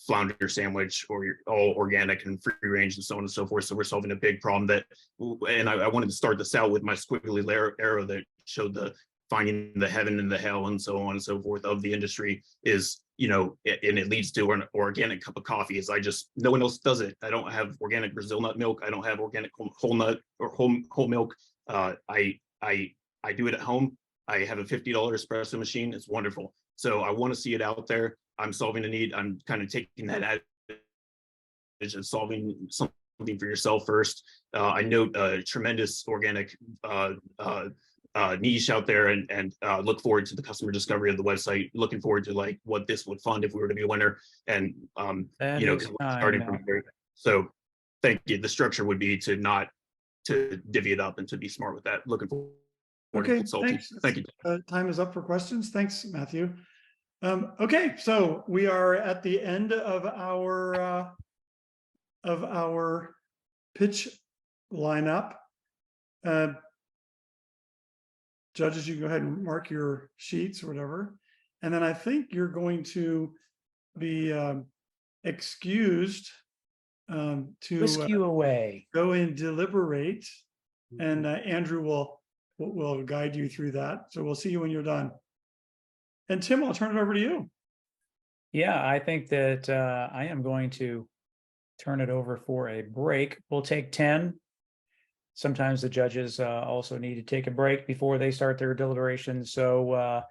S15: flounder sandwich, or your all organic and free range and so on and so forth. So we're solving a big problem that, and I wanted to start this out with my squiggly arrow that showed the finding the heaven and the hell and so on and so forth of the industry is, you know, and it leads to an organic cup of coffee. Is no one else does it. I don't have organic Brazil nut milk. I don't have organic whole nut or whole milk. I do it at home. I have a $50 espresso machine. It's wonderful. So I want to see it out there. I'm solving a need. I'm kind of taking that advantage of solving something for yourself first. I note a tremendous organic niche out there, and look forward to the customer discovery of the website. Looking forward to like what this would fund if we were to be a winner, and you know, starting from there. So thank you. The structure would be to not to divvy it up and to be smart with that. Looking forward.
S1: Okay, thanks.
S15: Thank you.
S1: Time is up for questions. Thanks, Matthew. Okay, so we are at the end of our pitch lineup. Judges, you go ahead and mark your sheets or whatever. And then I think you're going to be excused to
S2: Whisk you away.
S1: Go and deliberate. And Andrew will guide you through that. So we'll see you when you're done. And Tim, I'll turn it over to you.
S2: Yeah, I think that I am going to turn it over for a break. We'll take 10. Sometimes the judges also need to take a break before they start their deliberation. So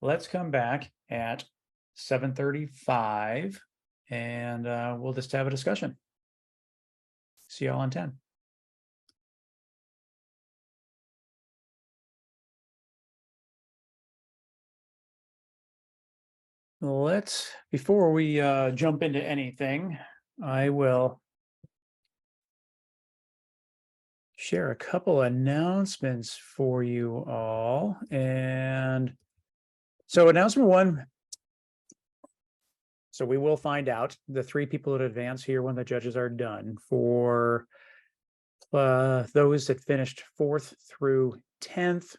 S2: let's come back at 7:35 and we'll just have a discussion. See y'all in 10. Before we jump into anything, I will share a couple announcements for you all. And so announcement one, so we will find out the 3 people in advance here when the judges are done. For those that finished 4th through 10th,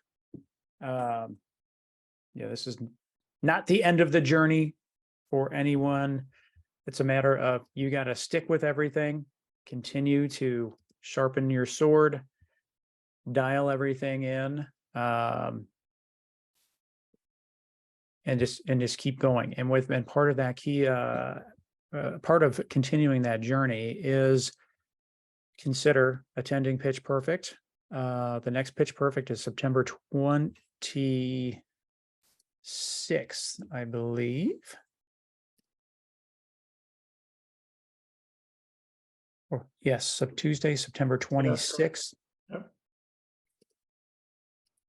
S2: yeah, this is not the end of the journey for anyone. It's a matter of you got to stick with everything, continue to sharpen your sword, dial everything in, and just keep going. And part of that key, part of continuing that journey is consider attending Pitch Perfect. The next Pitch Perfect is September 26th, I believe. Or yes, so Tuesday, September 26th.
S1: Yep.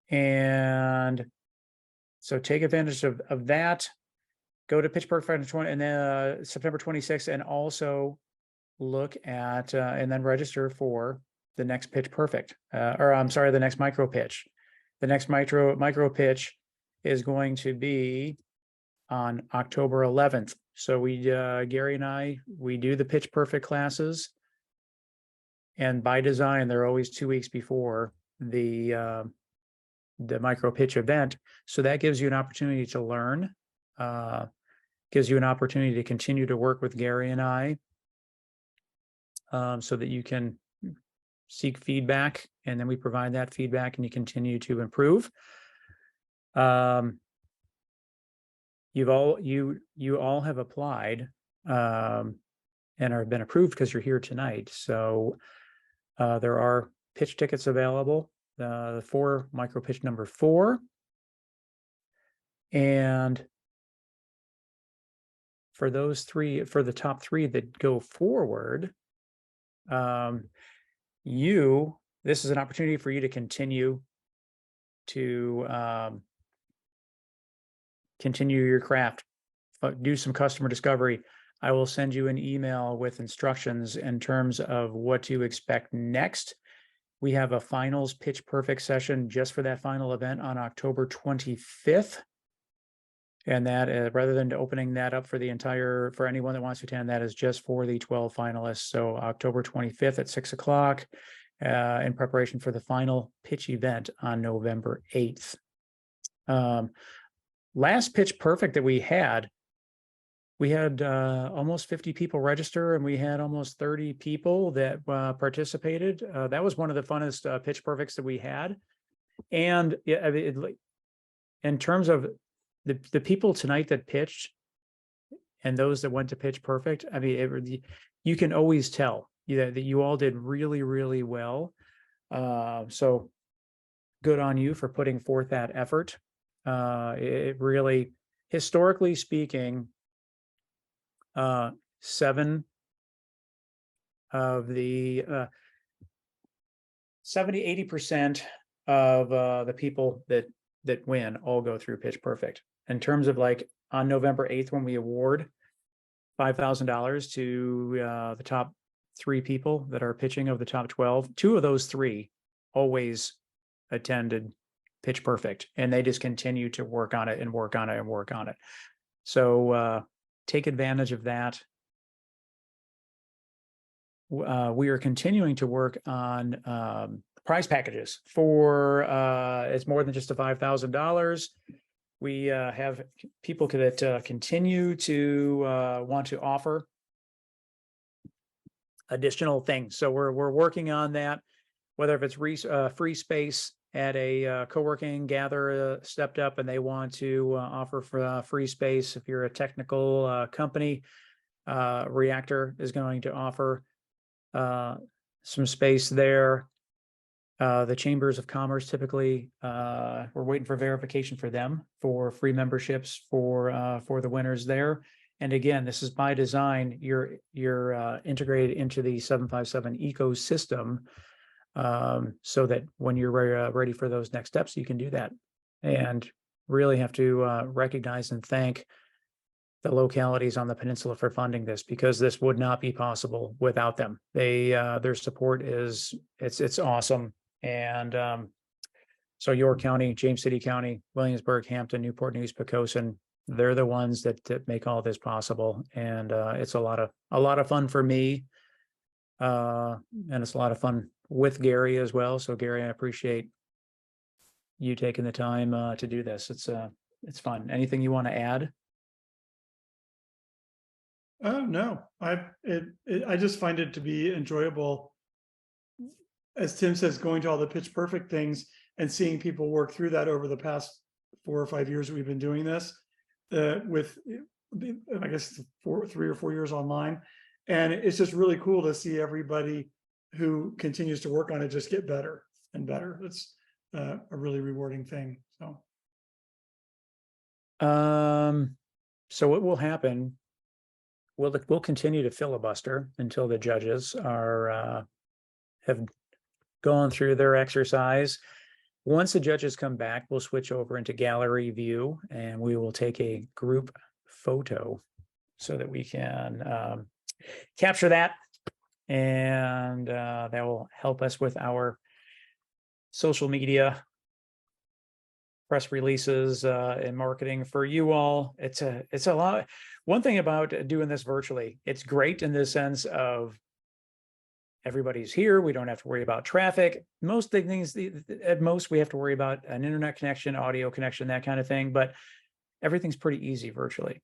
S2: And so take advantage of that. Go to Pitch Perfect and then September 26th, and also look at and then register for the next Pitch Perfect. Or I'm sorry, the next micro pitch. The next micro pitch is going to be on October 11th. So we, Gary and I, we do the Pitch Perfect classes, and by design, they're always 2 weeks before the micro pitch event. So that gives you an opportunity to learn, gives you an opportunity to continue to work with Gary and I, so that you can seek feedback, and then we provide that feedback and you continue to improve. you all have applied and have been approved because you're here tonight. So there are pitch tickets available for micro pitch number 4. And for those 3, for the top 3 that go forward, this is an opportunity for you to continue your craft, do some customer discovery. I will send you an email with instructions in terms of what to expect next. We have a finals pitch perfect session just for that final event on October 25th. And that, rather than opening that up for for anyone that wants to attend, that is just for the 12 finalists. So October 25th at 6 o'clock in preparation for the final pitch event on November 8th. Last pitch perfect that we had almost 50 people register, and we had almost 30 people that participated. That was one of the funnest pitch perfects that we had. And yeah, in terms of the people tonight that pitched and those that went to pitch perfect, I mean, you can always tell that you all did really, really well. So good on you for putting forth that effort. It really, historically speaking, 7 of the 70-80% of the people that win all go through pitch perfect. In terms of like on November 8th, when we award $5,000 to the top 3 people that are pitching of the top 12, 2 of those 3 always attended pitch perfect, and they just continue to work on it and work on it and work on it. So take advantage of that. We are continuing to work on prize packages for it's more than just the $5,000. We have people that continue to want to offer additional things. So we're working on that, whether if it's free space at a co-working gather stepped up and they want to offer for free space. If you're a technical company, Reactor is going to offer some space there. The chambers of commerce, typically, we're waiting for verification for them for free memberships for the winners there. And again, this is by design. You're integrated into the 757 ecosystem, so that when you're ready for those next steps, you can do that. And really have to recognize and thank the localities on the peninsula for funding this, because this would not be possible without them. Their support is it's awesome. And so York County, James City County, Williamsburg, Hampton, Newport News, Pocosin, they're the ones that make all this possible. And it's a lot of fun for me. And it's a lot of fun with Gary as well. So Gary, I appreciate you taking the time to do this. It's fun. Anything you want to add?
S1: Oh, no, I just find it to be enjoyable. As Tim says, going to all the pitch perfect things and seeing people work through that over the past 4 or 5 years we've been doing this, with I guess 3 or 4 years online. And it's just really cool to see everybody who continues to work on it just get better and better. It's a really rewarding thing.
S2: So what will happen? We'll continue to filibuster until the judges have gone through their exercise. Once the judges come back, we'll switch over into gallery view, and we will take a group photo so that we can capture that, and that will help us with our social media, press releases, and marketing for you all. It's a lot. One thing about doing this virtually, it's great in the sense of everybody's here. We don't have to worry about traffic. Most things, at most, we have to worry about an internet connection, audio connection, that kind of thing. But everything's pretty easy virtually.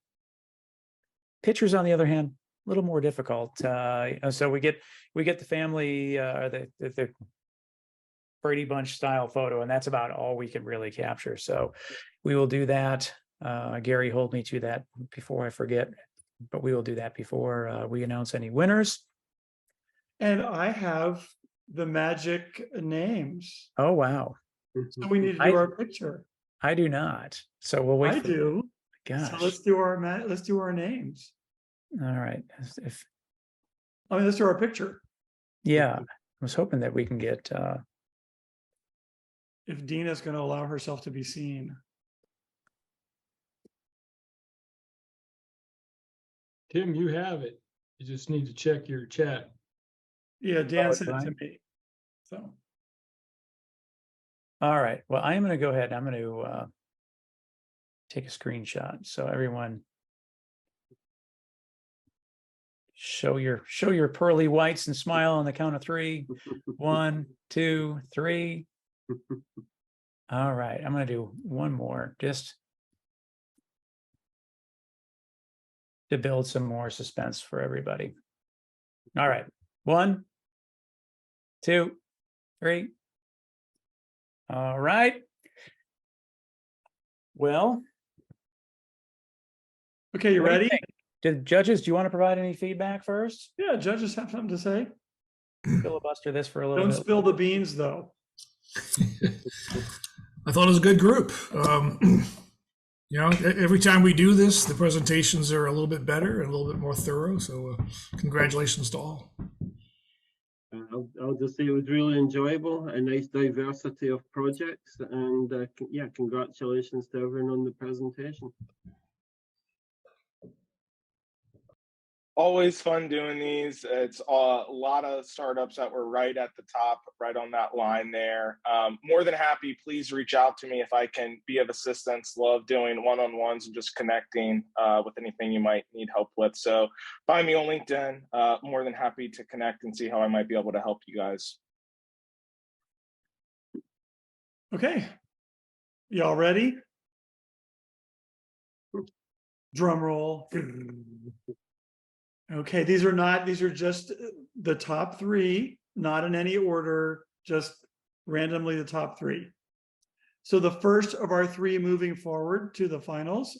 S2: Pictures, on the other hand, a little more difficult. So we get the family, the Brady Bunch style photo, and that's about all we can really capture. So we will do that Gary, hold me to that before I forget, but we will do that before we announce any winners.
S1: And I have the magic names.
S2: Oh, wow.
S1: So we need to do our picture.
S2: I do not. So we'll wait.
S1: I do.
S2: Gosh.
S1: So let's do our names.
S2: All right.
S1: Let's do our picture.
S2: Yeah. I was hoping that we can get
S1: if Deena's going to allow herself to be seen.
S17: Tim, you have it. You just need to check your chat.
S1: Yeah, Dan sent it to me. So.
S2: All right. Well, I am going to go ahead. I'm going to take a screenshot. So everyone show your pearly whites and smile on the count of 3. 1, 2, 3. All right. I'm going to do one more just to build some more suspense for everybody. All right. 1, 2, 3. All right. Well.
S1: Okay, you ready?
S2: Did judges, do you want to provide any feedback first?
S1: Yeah, judges have something to say.
S2: Filibuster this for a little
S1: Don't
S2: bit.
S1: spill the beans, though.
S5: I thought it was a good group. Every time we do this, the presentations are a little bit better and a little bit more thorough. So congratulations to all.
S6: I'll just say it was really enjoyable, a nice diversity of projects, and yeah, congratulations to everyone on the presentation.
S4: Always fun doing these. It's a lot of startups that were right at the top, right on that line there. More than happy, please reach out to me if I can be of assistance. Love doing one-on-ones and just connecting with anything you might need help with. So find me on LinkedIn. More than happy to connect and see how I might be able to help you guys.
S1: Okay. Y'all ready? Drum roll. Okay, these are just the top 3, not in any order, just randomly the top 3. So the first of our 3 moving forward to the finals,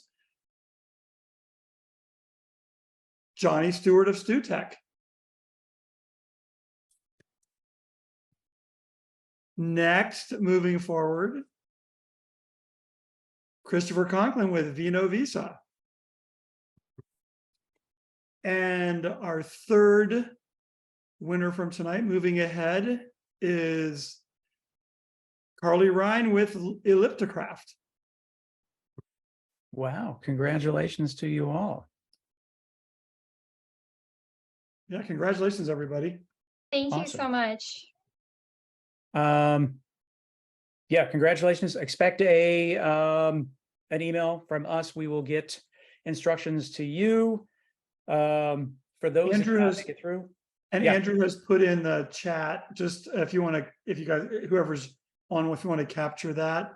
S1: Johnnie Stewart of StewTech. Next, moving forward, Kristopher Conklin with Vino Visa. And our third winner from tonight, moving ahead, is Rhyne with Ellipticraft.
S2: Wow, congratulations to you all.
S1: Yeah, congratulations, everybody.
S12: Thank you so much.
S2: Yeah, congratulations. Expect an email from us. We will get instructions to you. For those
S1: Andrew
S2: that
S1: has
S2: make it through.
S1: And
S2: Yeah.
S1: Andrew has put in the chat, just if you guys, whoever's on, if you want to capture that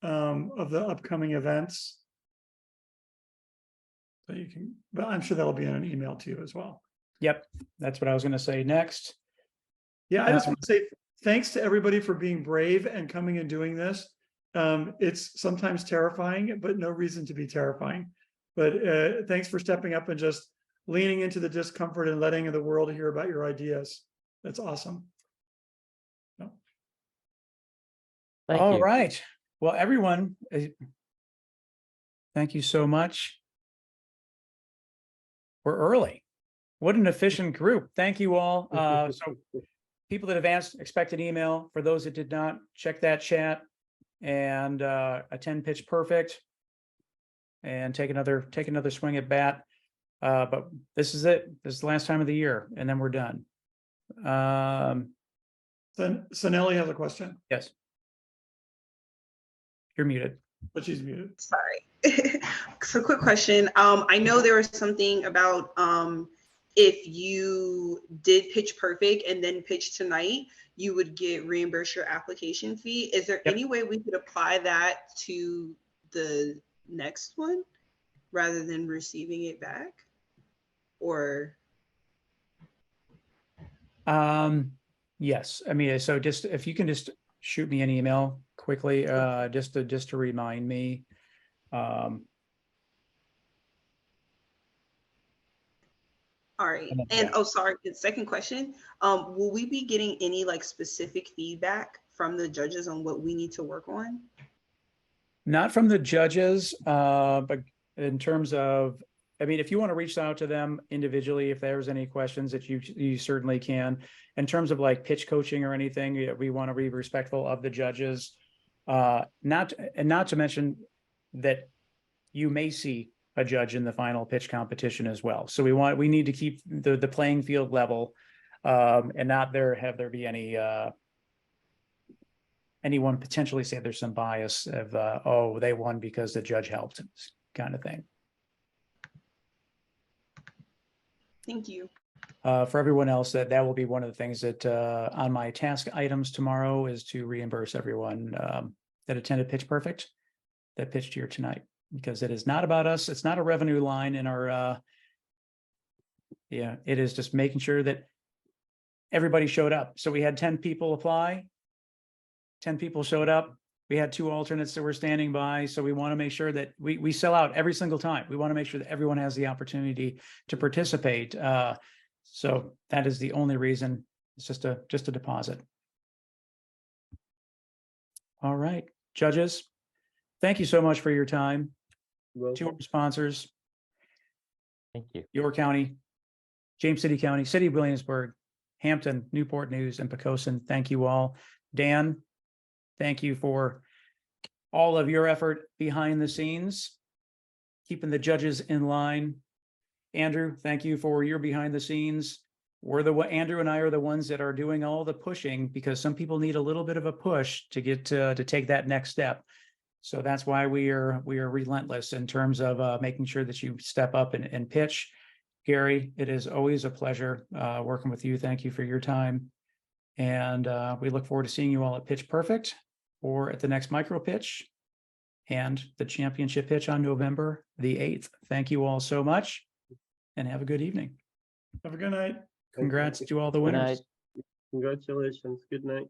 S1: of the upcoming events. So you can, but I'm sure that'll be in an email to you as well.
S2: Yep, that's what I was going to say next.
S1: Yeah, I just want to say thanks to everybody for being brave and coming and doing this. It's sometimes terrifying, but no reason to be terrifying. But thanks for stepping up and just leaning into the discomfort and letting the world hear about your ideas. That's awesome.
S2: All right. Well, everyone, thank you so much. We're early. What an efficient group. Thank you all. So people that advanced, expect an email. For those that did not, check that chat and attend Pitch Perfect and take another swing at bat. But this is it. This is the last time of the year, and then we're done.
S1: Sanele has a question.
S2: Yes. You're muted.
S1: But she's muted.
S11: Sorry. So quick question. I know there was something about if you did Pitch Perfect and then pitch tonight, you would get reimbursed your application fee. Is there any way we could apply that to the next one rather than receiving it back? Or
S2: yes. I mean, so just if you can just shoot me an email quickly, just to remind me.
S11: All right.
S2: And then-
S11: And
S2: yeah.
S11: oh, sorry, the second question. Will we be getting any like specific feedback from the judges on what we need to work on?
S2: Not from the judges, but in terms of, I mean, if you want to reach out to them individually, if there's any questions that you certainly can. In terms of like pitch coaching or anything, we want to be respectful of the judges. Not to mention that you may see a judge in the final pitch competition as well. So we need to keep the playing field level, and not have there be anyone potentially say there's some bias of, oh, they won because the judge helped, kind of thing.
S11: Thank you.
S2: For everyone else, that will be one of the things that on my task items tomorrow is to reimburse everyone that attended Pitch Perfect, that pitched here tonight, because it is not about us. It's not a revenue line in our, it is just making sure that everybody showed up. So we had 10 people apply. 10 people showed up. We had 2 alternates that were standing by. So we want to make sure that we sell out every single time. We want to make sure that everyone has the opportunity to participate. So that is the only reason. It's just a deposit. All right, judges, thank you so much for your time. To our sponsors.
S13: Thank you.
S2: York County, James City County, City of Williamsburg, Hampton, Newport News, and Poquoson. Thank you all. Dan, thank you for all of your effort behind the scenes, keeping the judges in line. Andrew, thank you for your behind the scenes. Andrew and I are the ones that are doing all the pushing, because some people need a little bit of a push to get to take that next step. So that's why we are relentless in terms of making sure that you step up and pitch. Gary, it is always a pleasure working with you. Thank you for your time. And we look forward to seeing you all at Pitch Perfect or at the next micro pitch and the championship pitch on November the 8th. Thank you all so much and have a good evening.
S1: Have a good night.
S2: Congrats to all the winners.
S6: Congratulations. Good night.